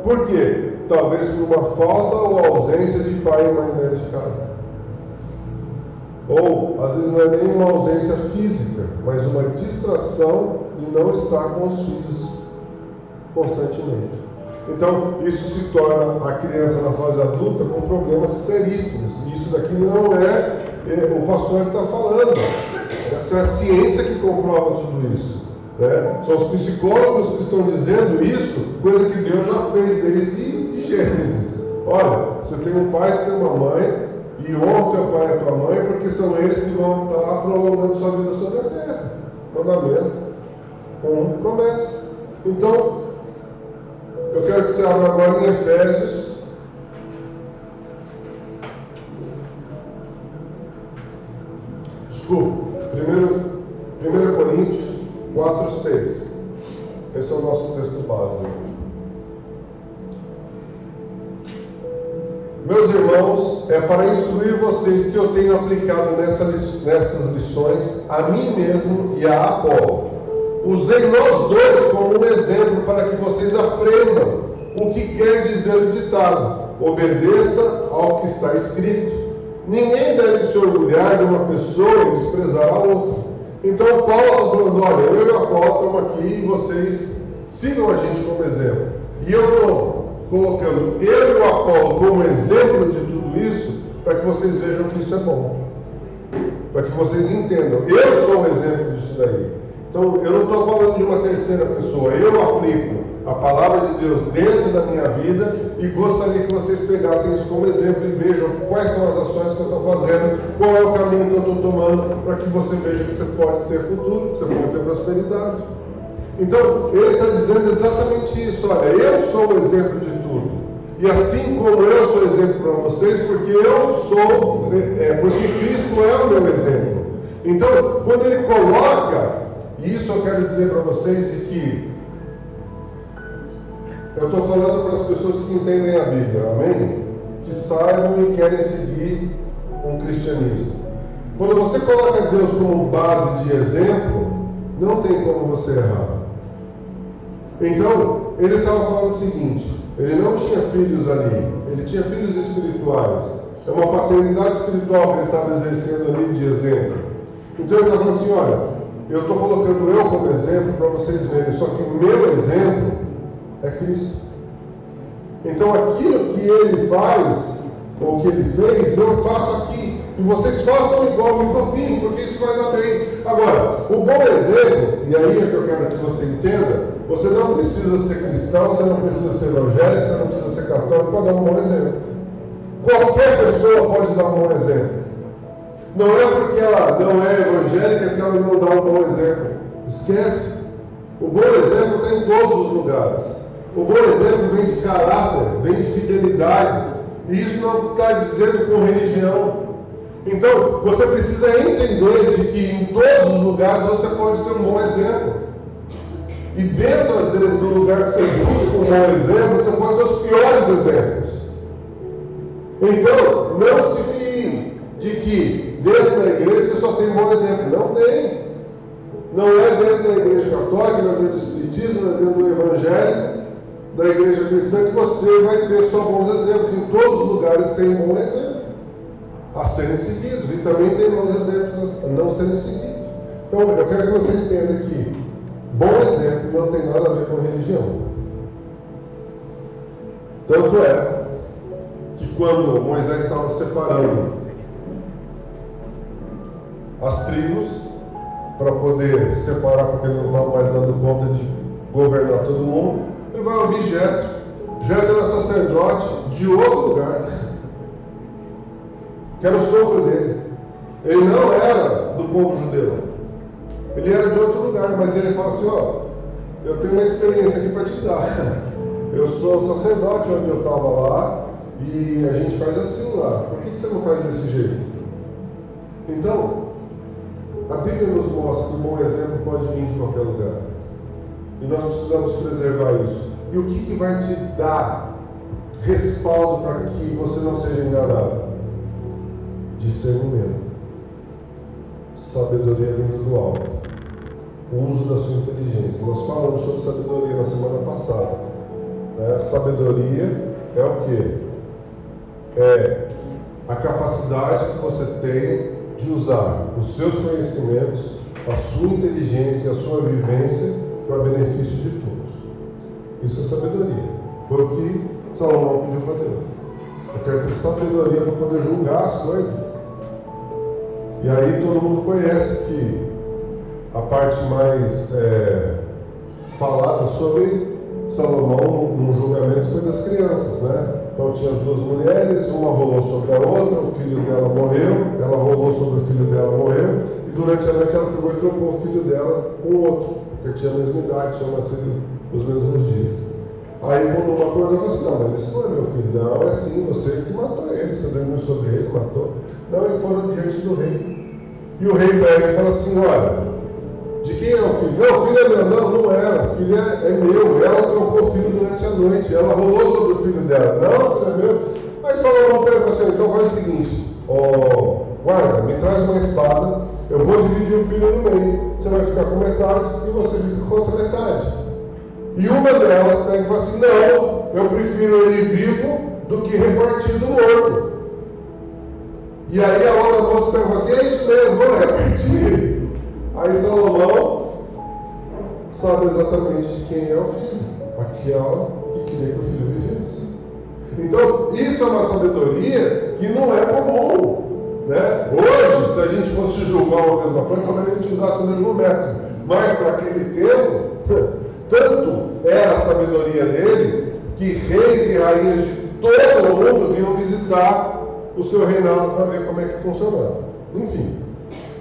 Por quê? Talvez por uma falta ou ausência de pai e mãe dentro de casa. Ou, às vezes, não é nem uma ausência física, mas uma distração de não estar com os filhos constantemente. Então, isso se torna a criança na fase adulta com problemas seríssimos. E isso daqui não é o pastor que está falando. Essa é a ciência que comprova tudo isso. Né? São os psicólogos que estão dizendo isso, coisa que Deus já fez desde Gênesis. Olha, você tem um pai, você tem uma mãe, e honra teu pai e tua mãe, porque são eles que vão estar prolongando sua vida sobre a terra. Mandamento com promessa. Então, eu quero que você abra agora em Efésios. Desculpa, 1 Coríntios 4:6. Esse é o nosso texto básico. Meus irmãos, é para instruir vocês que eu tenho aplicado nessas lições a mim mesmo e a Apolo. Usei nós dois como um exemplo para que vocês aprendam o que quer dizer o ditado: obedeça ao que está escrito. Ninguém deve se orgulhar de uma pessoa e desprezar a outra. Então Paulo está falando: olha, eu e a Apolo estamos aqui e vocês sigam a gente como exemplo. E eu estou colocando eu e o Apolo como exemplo de tudo isso, para que vocês vejam que isso é bom. Para que vocês entendam. Eu sou um exemplo disso daí. Então, eu não estou falando de uma terceira pessoa. Eu aplico a palavra de Deus dentro da minha vida e gostaria que vocês pegassem isso como exemplo e vejam quais são as ações que eu estou fazendo, qual é o caminho que eu estou tomando, para que você veja que você pode ter futuro, que você pode ter prosperidade. Então, ele está dizendo exatamente isso. Olha, eu sou o exemplo de tudo. E assim como eu sou exemplo para vocês, porque eu sou, porque Cristo é o meu exemplo. Então, quando ele coloca, e isso eu quero dizer para vocês, de que eu estou falando para as pessoas que entendem a Bíblia, amém? Que saibam e querem seguir um cristianismo. Quando você coloca Deus como base de exemplo, não tem como você errar. Então, ele estava falando o seguinte: ele não tinha filhos ali, ele tinha filhos espirituais. É uma paternidade espiritual que ele estava exercendo ali de exemplo. Então ele estava falando assim: olha, eu estou colocando eu como exemplo para vocês verem, só que o meu exemplo é Cristo. Então aquilo que ele faz, ou que ele fez, eu faço aqui. E vocês façam igual, me copiem, porque isso vai dar bem. Agora, o bom exemplo, e aí é que eu quero que você entenda, você não precisa ser cristão, você não precisa ser evangélico, você não precisa ser católico para dar um bom exemplo. Qualquer pessoa pode dar um bom exemplo. Não é porque ela não é evangélica que ela não dá um bom exemplo. Esquece. O bom exemplo está em todos os lugares. O bom exemplo vem de caráter, vem de fidelidade. E isso não está dizendo com religião. Então, você precisa entender de que em todos os lugares você pode ter um bom exemplo. E dentro, às vezes, do lugar que você busca um bom exemplo, você pode ter os piores exemplos. Então, não se fie de que dentro da igreja você só tem um bom exemplo. Não tem. Não é dentro da igreja católica, não é dentro do espiritismo, não é dentro do evangelho, da igreja cristã, que você vai ter só bons exemplos. Em todos os lugares tem bom exemplo a serem seguidos, e também tem bons exemplos a não serem seguidos. Então, eu quero que você entenda que bom exemplo não tem nada a ver com religião. Tanto é que quando Moisés estava separando as tribos, para poder separar, porque ele não estava mais dando conta de governar todo mundo, ele vai ouvir Jetro. Jetro era sacerdote de outro lugar, que era o sogro dele. Ele não era do povo judeu, ele era de outro lugar, mas ele fala assim: ó, eu tenho uma experiência aqui para te dar. Eu sou sacerdote onde eu estava lá, e a gente faz assim lá. Por que você não faz desse jeito? Então, a Bíblia nos mostra que um bom exemplo pode vir de qualquer lugar. E nós precisamos preservar isso. E o que vai te dar respaldo para que você não seja enganado? Discernimento. Sabedoria vindo do alto. O uso da sua inteligência. Nós falamos sobre sabedoria na semana passada. Sabedoria é o quê? É a capacidade que você tem de usar os seus conhecimentos, a sua inteligência, a sua vivência para benefício de todos. Isso é sabedoria. Foi o que Salomão pediu para Deus. Eu quero ter sabedoria para poder julgar as coisas. E aí todo mundo conhece que a parte mais falada sobre Salomão no julgamento foi das crianças, né? Então tinha as duas mulheres, uma rolou sobre a outra, o filho dela morreu, ela rolou sobre o filho dela, morreu, e durante a noite ela pegou e trocou o filho dela com o outro, porque tinha a mesma idade, tinha nascido nos mesmos dias. Aí quando uma acordou, falou assim: não, mas esse não é meu filho. Não, é sim, você que matou ele, você dormiu sobre ele, matou. Não, e foram diante do rei. E o rei pega e fala assim: olha, de quem é o filho? Não, o filho é meu. Não, não era. O filho é meu. Ela trocou o filho durante a noite. Ela rolou sobre o filho dela. Não, o filho é meu. Aí Salomão pega e fala assim: então faz o seguinte, guarda, me traz uma espada, eu vou dividir o filho no meio. Você vai ficar com metade e você fica com outra metade. E uma delas pega e fala assim: não, eu prefiro ele vivo do que repartido morto. E aí a outra moça pega e fala assim: é isso mesmo, vamos repartir. Aí Salomão sabe exatamente de quem é o filho, aquela que queria que o filho vivesse. Então, isso é uma sabedoria que não é comum, né? Hoje, se a gente fosse julgar uma mesma coisa, talvez a gente usasse o mesmo método. Mas para aquele tempo, tanto era a sabedoria dele, que reis e rainhas de todo o mundo vinham visitar o seu reinado para ver como é que funcionava. Enfim.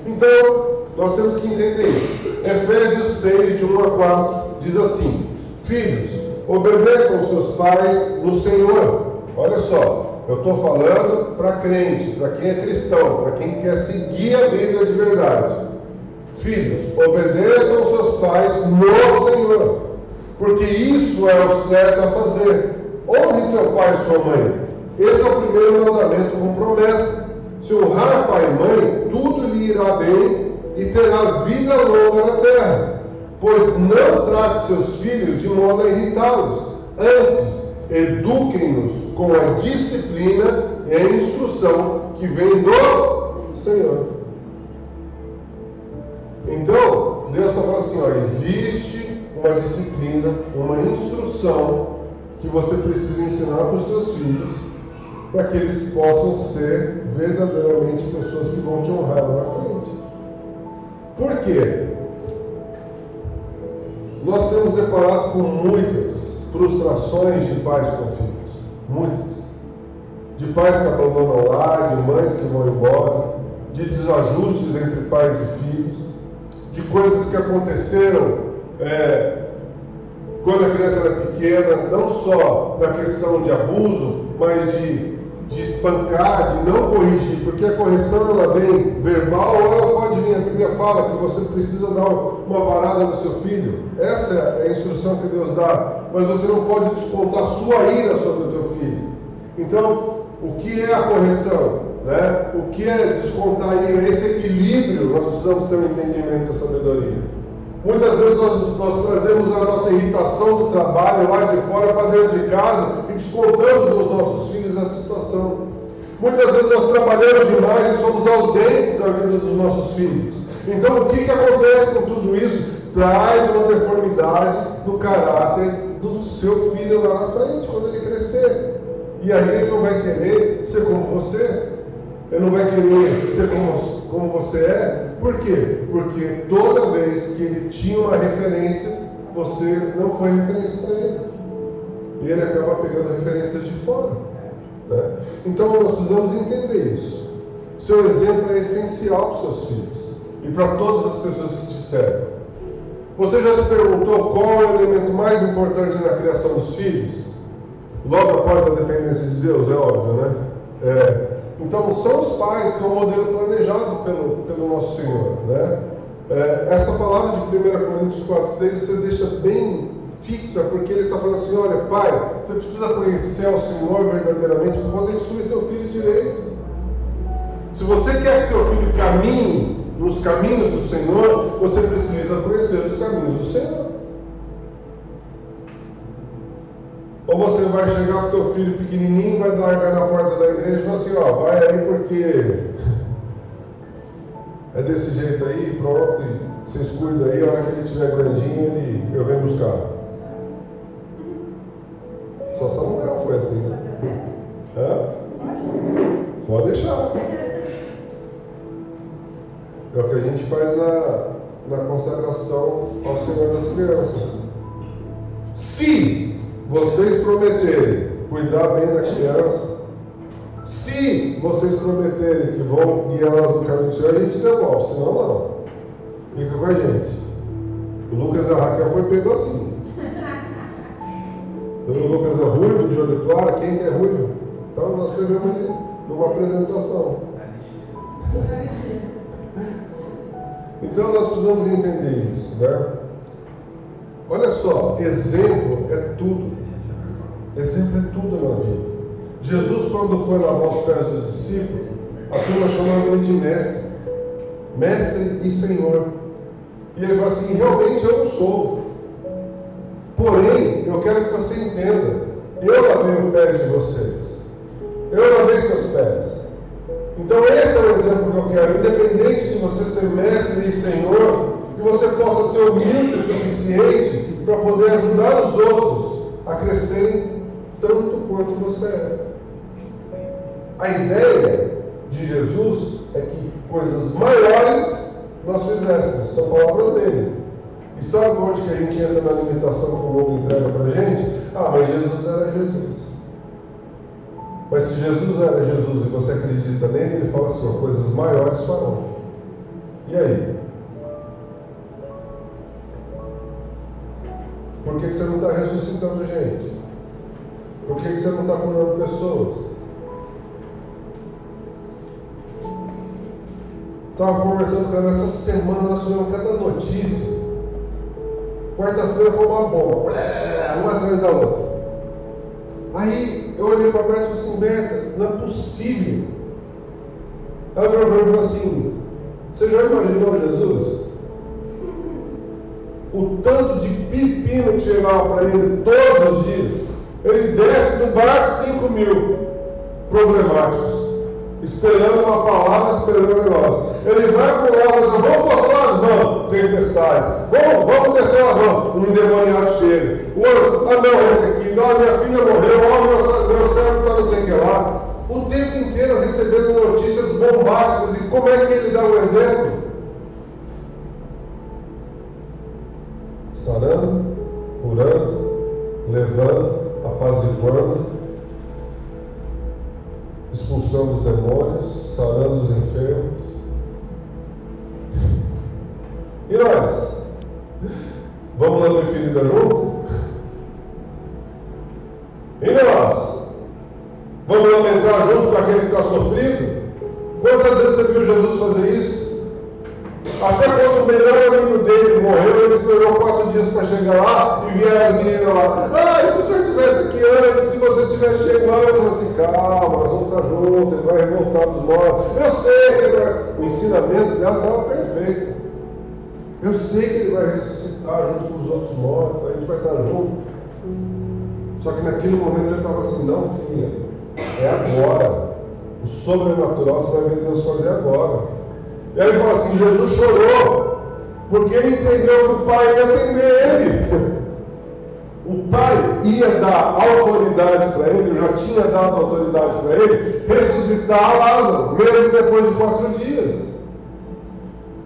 Então, nós temos que entender isso. Efésios 6, de 1 a 4, diz assim: filhos, obedeçam seus pais no Senhor. Olha só, eu estou falando para crente, para quem é cristão, para quem quer seguir a Bíblia de verdade. Filhos, obedeçam seus pais no Senhor, porque isso é o certo a fazer. Honre seu pai e sua mãe. Esse é o primeiro mandamento com promessa. Se honrar pai e mãe, tudo lhe irá bem e terá vida longa na terra, pois não trate seus filhos de modo a irritá-los. Antes, eduquem-nos com a disciplina e a instrução que vem do Senhor. Então, Deus está falando assim: ó, existe uma disciplina, uma instrução que você precisa ensinar para os seus filhos, para que eles possam ser verdadeiramente pessoas que vão te honrar lá na frente. Por quê? Nós temos deparado com muitas frustrações de pais com filhos. Muitas. De pais que abandonam o lar, de mães que vão embora, de desajustes entre pais e filhos, de coisas que aconteceram quando a criança era pequena, não só na questão de abuso, mas de espancar, de não corrigir, porque a correção ela vem verbal ou ela pode vir, a Bíblia fala que você precisa dar uma varada no seu filho. Essa é a instrução que Deus dá, mas você não pode descontar sua ira sobre o teu filho. Então, o que é a correção? Né? O que é descontar a ira? Esse equilíbrio, nós precisamos ter um entendimento da sabedoria. Muitas vezes nós trazemos a nossa irritação do trabalho lá de fora para dentro de casa e descontamos nos nossos filhos essa situação. Muitas vezes nós trabalhamos demais e somos ausentes da vida dos nossos filhos. Então o que acontece com tudo isso? Traz uma deformidade no caráter do seu filho lá na frente, quando ele crescer. E aí ele não vai querer ser como você. Ele não vai querer ser como você é. Por quê? Porque toda vez que ele tinha uma referência, você não foi referência para ele. E ele acaba pegando referências de fora. Né? Então nós precisamos entender isso. Seu exemplo é essencial para os seus filhos e para todas as pessoas que te cercam. Você já se perguntou qual é o elemento mais importante na criação dos filhos? Logo após a dependência de Deus, é óbvio, né? Então, são os pais que é o modelo planejado pelo nosso Senhor, né? Essa palavra de 1 Coríntios 4,6 você deixa bem fixa, porque ele está falando assim: olha, pai, você precisa conhecer ao Senhor verdadeiramente para poder instruir teu filho direito. Se você quer que teu filho caminhe nos caminhos do Senhor, você precisa conhecer os caminhos do Senhor. Ou você vai chegar com o teu filho pequenininho, vai largar na porta da igreja e falar assim: ó, vai aí porque é desse jeito aí, pronto, e vocês cuidam aí, a hora que ele estiver grandinho, eu venho buscar. Só Samuel foi assim, né? Pode deixar. É o que a gente faz na consagração ao Senhor das crianças. Se vocês prometerem cuidar bem da criança, se vocês prometerem que vão guiar elas no caminho do Senhor, a gente devolve, senão não. Fica com a gente. O Lucas e a Raquel foi pego assim. Então, o Lucas é ruivo, de olho claro, quem é ruivo? Então nós pegamos ele numa apresentação. Então nós precisamos entender isso, né? Olha só, exemplo é tudo. Exemplo é tudo na vida. Jesus, quando foi lavar os pés dos discípulos, a turma chamava ele de mestre. Mestre e Senhor. E ele fala assim: realmente eu não sou. Porém, eu quero que você entenda, eu lavei os pés de vocês. Eu lavei seus pés. Então esse é o exemplo que eu quero. Independente de você ser mestre e Senhor, que você possa ser humilde o suficiente para poder ajudar os outros a crescerem tanto quanto você é. A ideia de Jesus é que coisas maiores nós fizéssemos. São palavras dele. E sabe onde que a gente entra na limitação que o mundo entrega para a gente? Ah, mas Jesus era Jesus. Mas se Jesus era Jesus e você acredita nele, ele fala assim: ó, coisas maiores farão. E aí? Por que você não está ressuscitando gente? Por que você não está curando pessoas? Estava conversando com ela essa semana, nós tivemos cada notícia. Quarta-feira foi uma bomba, uma atrás da outra. Aí eu olhei para a Berta e falei assim: Berta, não é possível. Ela falou assim: você já imaginou Jesus? O tanto de pepino que chegava para ele todos os dias. Ele desce do barco 5.000 problemáticos, esperando uma palavra, esperando um negócio. Ele vai para o lado e diz: vamos para o lado? Não, tempestade. Vamos descer lá, vamos. Um endemoniado chega. O outro: ah não, esse aqui, não, minha filha morreu, meu servo está não sei o que lá. O tempo inteiro recebendo notícias bombásticas. E como é que ele dá o exemplo? Sarando, curando, levando, apaziguando, expulsando os demônios, sarando os enfermos. E nós? Vamos lá no Infinita junto? E nós? Vamos lamentar junto com aquele que está sofrido? Quantas vezes você viu Jesus fazer isso? Até quando o melhor amigo dele morreu, ele esperou 4 dias para chegar lá e vieram as meninas lá: ah, se o senhor estivesse aqui antes, se você tivesse chegado, eu falei assim: calma, nós vamos estar juntos, ele vai revoltar dos mortos. Eu sei que o ensinamento dela estava perfeito. Eu sei que Ele vai ressuscitar junto com os outros mortos, a gente vai estar junto. Só que naquele momento eu estava assim, não, filha, é agora. O sobrenatural você vai ver Deus fazer agora. E aí ele fala assim, Jesus chorou, porque ele entendeu que o Pai ia atender ele. O Pai ia dar autoridade para ele, já tinha dado autoridade para ele, ressuscitar Lázaro, mesmo depois de 4 dias.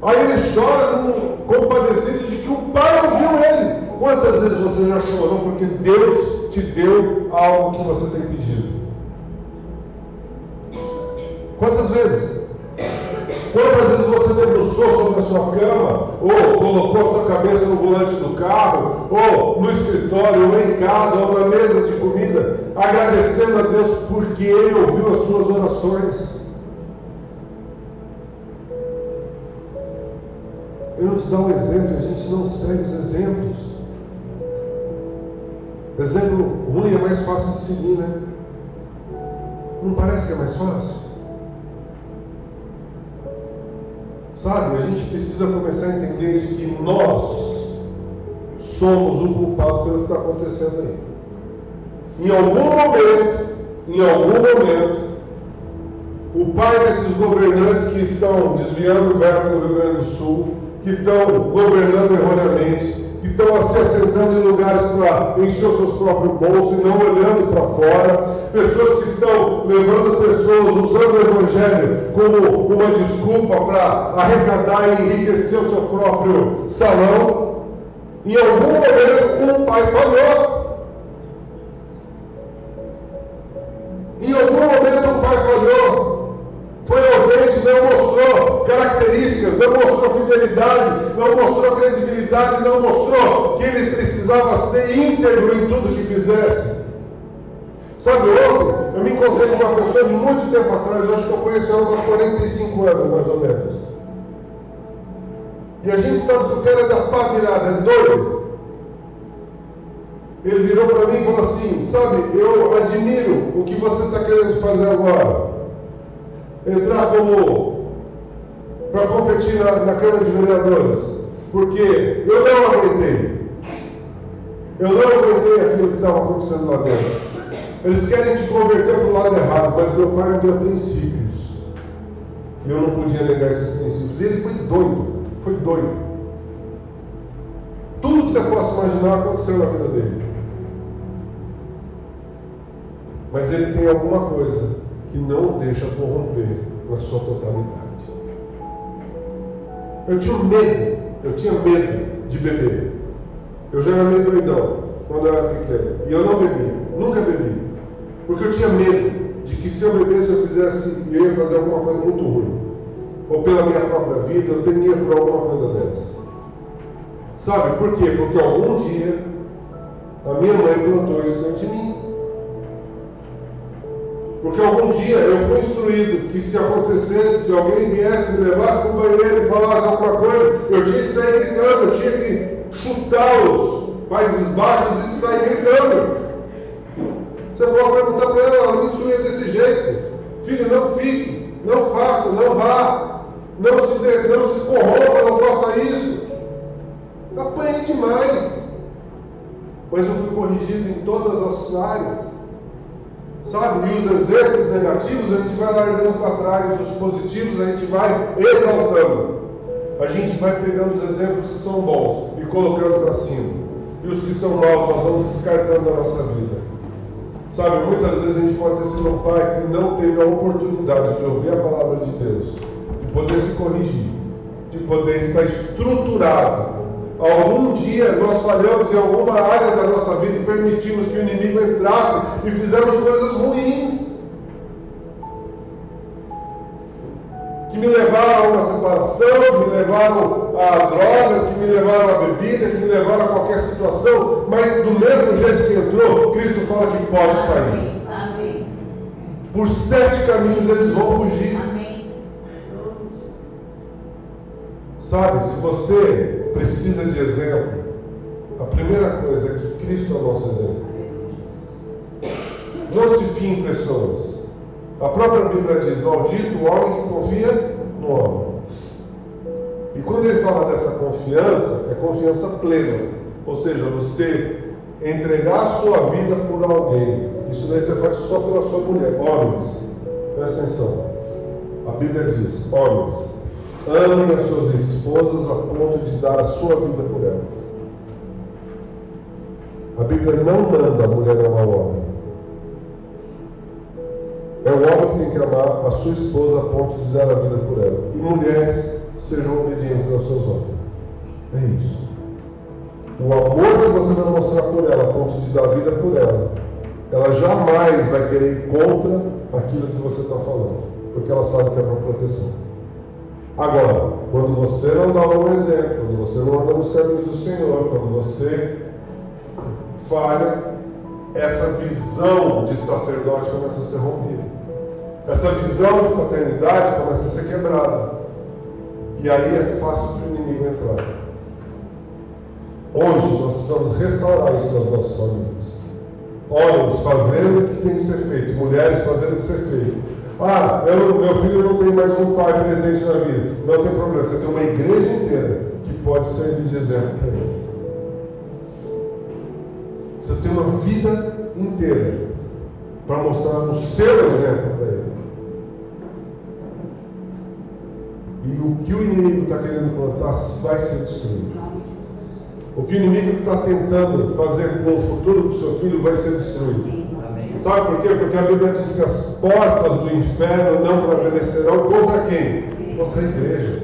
Aí ele chora compadecido de que o Pai ouviu ele. Quantas vezes você já chorou porque Deus te deu algo que você tem pedido? Quantas vezes? Quantas vezes você debruçou sobre a sua cama, ou colocou a sua cabeça no volante do carro, ou no escritório, ou em casa, ou na mesa de comida, agradecendo a Deus porque Ele ouviu as suas orações? Ele nos dá um exemplo, a gente não segue os exemplos. Exemplo ruim é mais fácil de seguir, né? Não parece que é mais fácil? Sabe, a gente precisa começar a entender de que nós somos o culpado pelo que está acontecendo aí. Em algum momento, o pai desses governantes que estão desviando o verbo do Rio Grande do Sul, que estão governando erroneamente, que estão se assentando em lugares para encher os seus próprios bolsos e não olhando para fora, pessoas que estão levando pessoas, usando o Evangelho como uma desculpa para arrecadar e enriquecer o seu próprio salão. Em algum momento o pai falhou. Em algum momento o pai falhou. Foi ausente, não mostrou características, não mostrou fidelidade, não mostrou credibilidade, não mostrou que ele precisava ser íntegro em tudo que fizesse. Sabe, ontem eu me encontrei com uma pessoa de muito tempo atrás, eu acho que eu conheço ela há 45 anos, mais ou menos. E a gente sabe que o cara é da pá virada, é doido. Ele virou para mim e falou assim, sabe, eu admiro o que você está querendo fazer agora. Entrar para competir na Câmara de Vereadores, porque eu não aguentei aquilo que estava acontecendo lá dentro. Eles querem te converter para o lado errado, mas meu pai me deu princípios e eu não podia negar esses princípios. E ele foi doido. Tudo que você possa imaginar aconteceu na vida dele, mas ele tem alguma coisa que não o deixa corromper na sua totalidade. Eu tinha medo de beber. Eu já era meio doidão quando eu era pequeno. E eu não bebia, nunca bebi. Porque eu tinha medo de que se eu bebesse, eu ia fazer alguma coisa muito ruim. Ou pela minha própria vida, eu temia por alguma coisa dessa. Sabe por quê? Porque algum dia a minha mãe plantou isso dentro de mim. Porque algum dia eu fui instruído que se acontecesse, se alguém viesse me levar para o banheiro e falasse alguma coisa, eu tinha que sair gritando, eu tinha que chutar os Países Baixos e sair gritando. Você pode perguntar para ela me instruía desse jeito. Filho, não fique, não faça, não vá, não se corrompa, não faça isso. Apanhei demais. Mas eu fui corrigido em todas as áreas. Sabe? E os exemplos negativos a gente vai largando para trás, os positivos a gente vai exaltando. A gente vai pegando os exemplos que são bons e colocando para cima. E os que são maus nós vamos descartando da nossa vida. Sabe, muitas vezes a gente pode ter sido um pai que não teve a oportunidade de ouvir a palavra de Deus, de poder se corrigir, de poder estar estruturado. Algum dia nós falhamos em alguma área da nossa vida e permitimos que o inimigo entrasse e fizemos coisas ruins que me levaram a uma separação, que me levaram a drogas, que me levaram a bebida, que me levaram a qualquer situação, mas do mesmo jeito que entrou, Cristo fala que pode sair. Amém. Por 7 caminhos eles vão fugir. Amém. Sabe, se você precisa de exemplo, a primeira coisa é que Cristo é o nosso exemplo. Não se fie em pessoas. A própria Bíblia diz, maldito o homem que confia no homem. E quando ele fala dessa confiança, é confiança plena. Ou seja, você entregar a sua vida por alguém. Isso daí você faz só pela sua mulher. Homens, presta atenção. A Bíblia diz: homens, amem as suas esposas a ponto de dar a sua vida por elas. A Bíblia não manda a mulher amar o homem. É o homem que tem que amar a sua esposa a ponto de dar a vida por ela. E mulheres, sejam obedientes aos seus homens. É isso. O amor que você vai mostrar por ela a ponto de dar a vida por ela jamais vai querer ir contra aquilo que você está falando, porque ela sabe que é para proteção. Agora, quando você não dá um exemplo, quando você não anda nos caminhos do Senhor, quando você falha, essa visão de sacerdote começa a ser rompida. Essa visão de paternidade começa a ser quebrada. E aí é fácil para o inimigo entrar. Hoje nós precisamos restaurar isso nas nossas famílias. Homens fazendo o que tem que ser feito, mulheres fazendo o que tem que ser feito. Meu filho não tem mais um pai presente na vida. Não tem problema, você tem uma igreja inteira que pode servir de exemplo para ele. Você tem uma vida inteira para mostrar o seu exemplo para ele. E o que o inimigo está querendo plantar vai ser destruído. O que o inimigo está tentando fazer com o futuro do seu filho vai ser destruído. Sabe por quê? Porque a Bíblia diz que as portas do inferno não prevalecerão contra quem? Contra a igreja.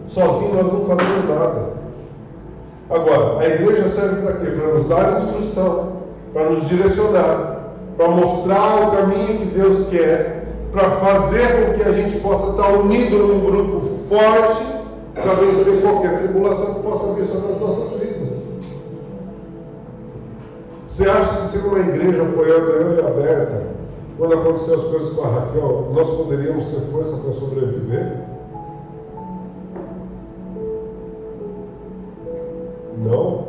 Sozinho nós não fazemos nada. Agora, a igreja serve para quê? Para nos dar instrução, para nos direcionar, para mostrar o caminho que Deus quer, para fazer com que a gente possa estar unido num grupo forte para vencer qualquer tribulação que possa vir sobre as nossas vidas. Você acha que ser uma igreja apoiando eu e a Berta, quando aconteceu as coisas com a Raquel, nós poderíamos ter força para sobreviver? Não.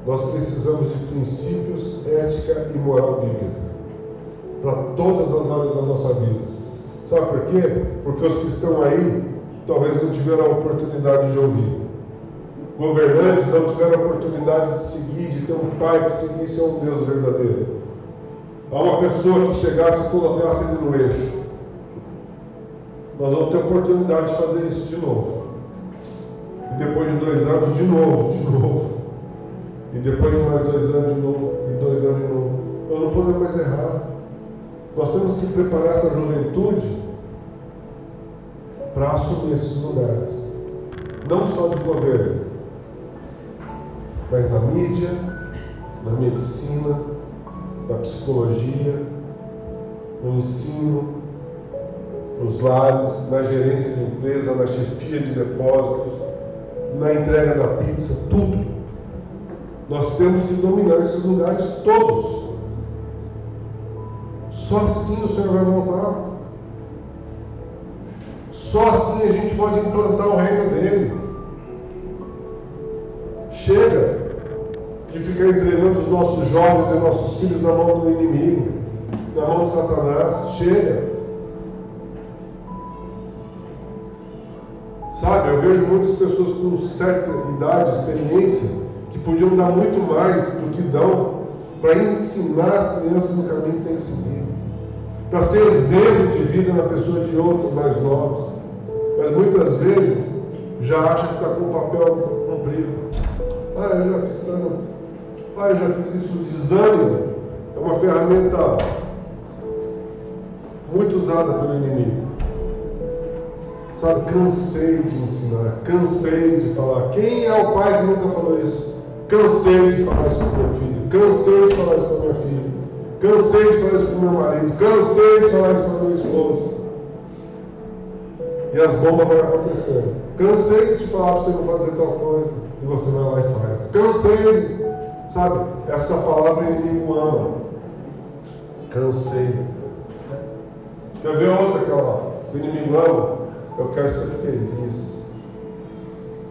Nós precisamos de princípios, ética e moral bíblica para todas as áreas da nossa vida. Sabe por quê? Porque os que estão aí talvez não tiveram a oportunidade de ouvir. Governantes não tiveram a oportunidade de seguir, de ter um pai que seguisse a um Deus verdadeiro. Há uma pessoa que chegasse e colocasse ele no eixo. Nós vamos ter a oportunidade de fazer isso de novo. E depois de 2 anos, de novo. E depois de mais 2 anos de novo, e 2 anos de novo. Nós não podemos mais errar. Nós temos que preparar essa juventude para assumir esses lugares. Não só de governo, mas na mídia, na medicina, na psicologia, no ensino, nos lares, na gerência de empresa, na chefia de depósitos, na entrega da pizza, tudo. Nós temos que dominar esses lugares todos. Só assim o Senhor vai voltar. Só assim a gente pode implantar o reino dele. Chega de ficar entregando os nossos jovens e nossos filhos na mão do inimigo, na mão de Satanás. Chega. Sabe, eu vejo muitas pessoas com certa idade, experiência, que podiam dar muito mais do que dão para ensinar as crianças no caminho que tem que seguir, para ser exemplo de vida na pessoa de outros mais novos. Mas muitas vezes já acha que está com o papel cumprido. Eu já fiz tanto. Eu já fiz isso. O desânimo é uma ferramenta muito usada pelo inimigo. Sabe, cansei de ensinar, cansei de falar. Quem é o pai que nunca falou isso? Cansei de falar isso para o meu filho, cansei de falar isso para a minha filha, cansei de falar isso para o meu marido, cansei de falar isso para o meu esposo. E as bombas vão acontecendo. Cansei de te falar para você não fazer tal coisa, e você vai lá e faz. Cansei, sabe? Essa palavra o inimigo ama. Cansei. Quer ver outra que o inimigo ama? Eu quero ser feliz.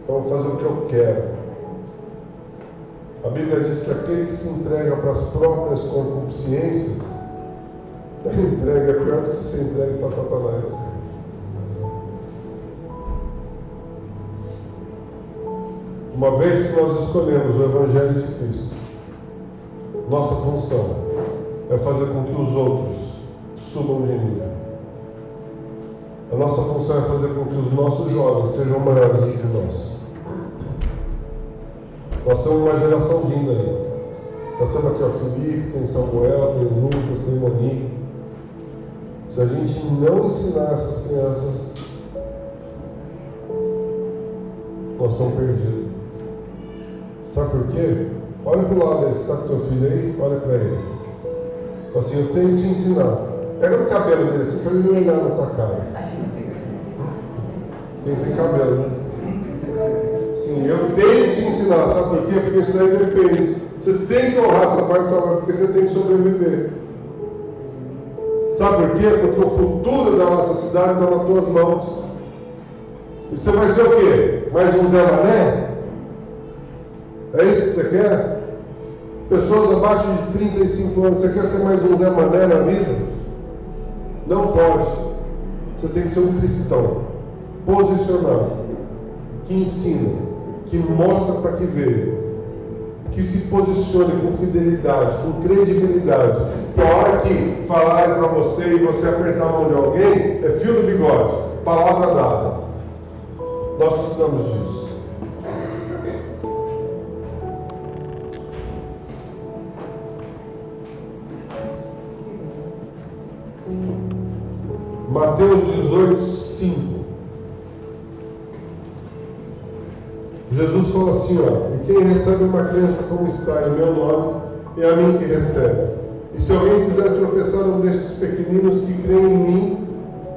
Vamos fazer o que eu quero. A Bíblia diz que aquele que se entrega para as próprias concupiscências, a entrega é pior do que se entrega para Satanás. Uma vez que nós escolhemos o Evangelho de Cristo, nossa função é fazer com que os outros subam de nível. A nossa função é fazer com que os nossos jovens sejam maiores do que nós. Nós temos uma geração vinda aí. Nós temos aqui o Felipe, tem Samuel, tem Lucas, tem Monique. Se a gente não ensinar essas crianças, nós estamos perdidos. Sabe por quê? Olha para o lado aí, você está com teu filho aí, olha para ele. Assim, eu tenho que te ensinar. Pega no cabelo dele, você pode me olhar na tua cara. Quem tem cabelo, né? Sim, eu tenho que te ensinar, sabe por quê? Porque isso aí depende. Você tem que honrar teu pai e tua mãe, porque você tem que sobreviver. Sabe por quê? Porque o futuro da nossa cidade está nas tuas mãos. E você vai ser o quê? Mais um Zé Mané? É isso que você quer? Pessoas abaixo de 35 anos, você quer ser mais um Zé Mané na vida? Não pode. Você tem que ser um cristão posicionado, que ensina, que mostra para que veio, que se posicione com fidelidade, com credibilidade. Que a hora que falarem para você e você apertar a mão de alguém, é fio no bigode, palavra dada. Nós precisamos disso. Mateus 18, 5. Jesus fala assim, ó: e quem recebe uma criança como está em meu nome, é a mim que recebe. E se alguém quiser tropeçar um destes pequeninos que creem em mim,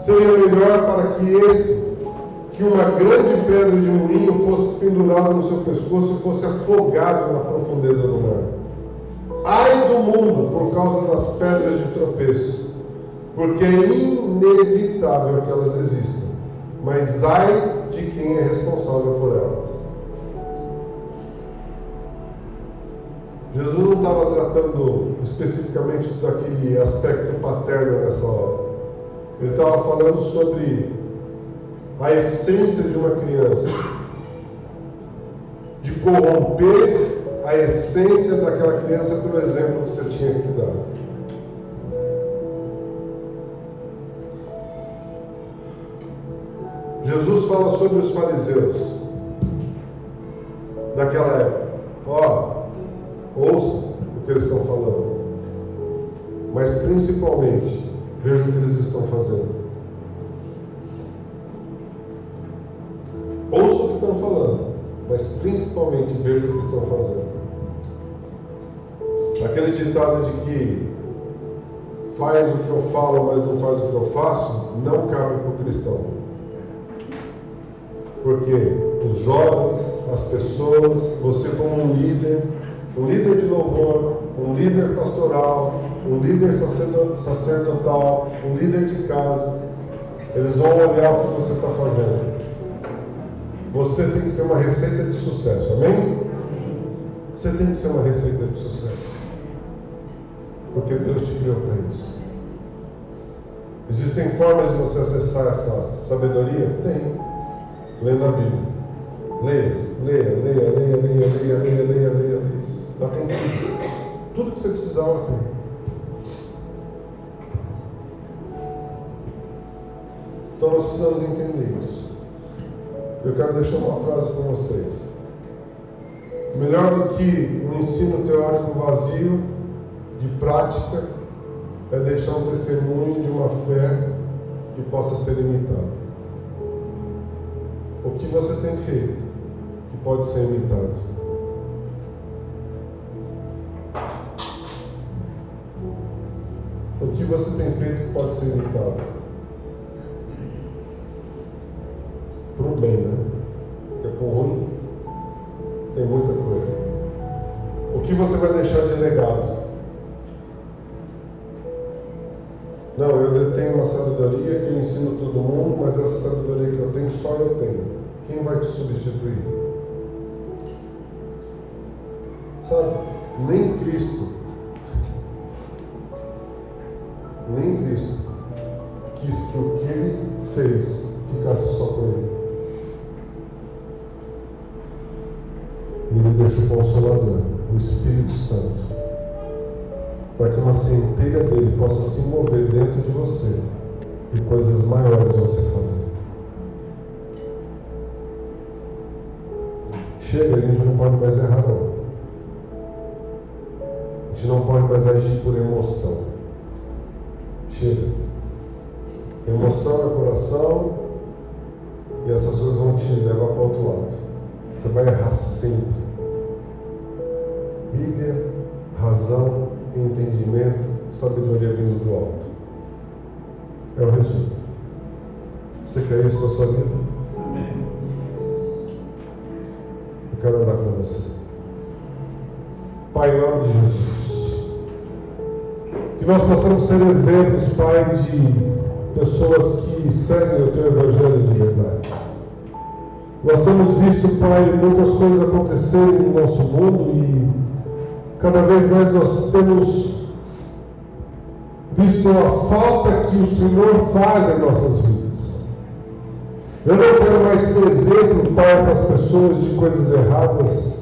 seria melhor para que uma grande pedra de moinho fosse pendurada no seu pescoço e fosse afogado na profundeza do mar. Ai do mundo por causa das pedras de tropeço, porque é inevitável que elas existam, mas ai de quem é responsável por elas. Jesus não estava tratando especificamente daquele aspecto paterno nessa hora. Ele estava falando sobre a essência de uma criança, de corromper a essência daquela criança pelo exemplo que você tinha que dar. Jesus fala sobre os fariseus daquela época. Ouça o que eles estão falando, mas principalmente veja o que eles estão fazendo. Ouça o que estão falando, mas principalmente veja o que estão fazendo. Aquele ditado de que faz o que eu falo, mas não faz o que eu faço, não cabe para o cristão. Porque os jovens, as pessoas, você como um líder de louvor, um líder pastoral, um líder sacerdotal, um líder de casa, eles vão olhar o que você está fazendo. Você tem que ser uma receita de sucesso, amém? Você tem que ser uma receita de sucesso, porque Deus te criou para isso. Existem formas de você acessar essa sabedoria? Tem. Lendo a Bíblia. Leia. Lá tem tudo. Tudo que você precisar, lá tem. Então nós precisamos entender isso. Eu quero deixar uma frase com vocês. Melhor do que um ensino teórico vazio de prática é deixar um testemunho de uma fé que possa ser imitada. O que você tem feito que pode ser imitado? O que você tem feito que pode ser imitado? Pro bem, né? Porque pro ruim tem muita coisa. O que você vai deixar de legado? Não, eu tenho uma sabedoria que eu ensino todo mundo, mas essa sabedoria que eu tenho, só eu tenho. Quem vai te substituir? Sabe, nem Cristo quis que o que ele fez ficasse só com ele. Ele deixa o Consolador, o Espírito Santo, para que uma centelha dele possa se mover dentro de você e coisas maiores você fazer. Chega, a gente não pode mais errar, não. A gente não pode mais agir por emoção. Chega. Emoção é coração e essas coisas vão te levar para o outro lado. Você vai errar sempre. Bíblia, razão, entendimento, sabedoria vindo do alto. É o resumo. Você quer isso para a sua vida? Amém. Eu quero andar com você. Pai, em nome de Jesus, que nós possamos ser exemplos, Pai, de pessoas que seguem o Teu Evangelho de verdade. Nós temos visto, Pai, muitas coisas acontecerem no nosso mundo e cada vez mais nós temos visto a falta que o Senhor faz em nossas vidas. Eu não quero mais ser exemplo, Pai, para as pessoas de coisas erradas,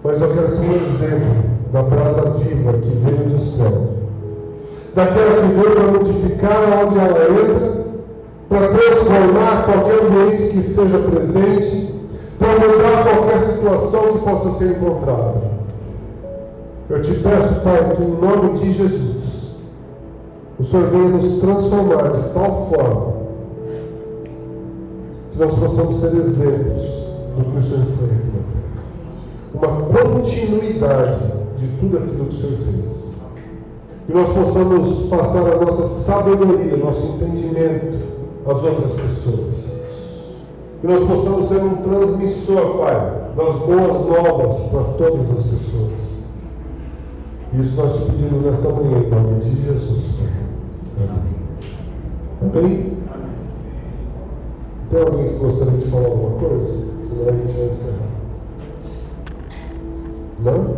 mas eu quero ser um exemplo da brasa viva que veio do céu, daquela que veio para modificar onde ela entra, para transformar qualquer ambiente que esteja presente, para mudar qualquer situação que possa ser encontrada. Eu te peço, Pai, que em nome de Jesus, o Senhor venha nos transformar de tal forma que nós possamos ser exemplos do que o Senhor fez aqui na terra. Uma continuidade de tudo aquilo que o Senhor fez. Que nós possamos passar a nossa sabedoria, nosso entendimento às outras pessoas. Que nós possamos ser um transmissor, Pai, das boas novas para todas as pessoas. Isso nós te pedimos nesta manhã, em nome de Jesus. Amém? Amém? Tem alguém que gostaria de falar alguma coisa? Senão a gente vai encerrar. Não?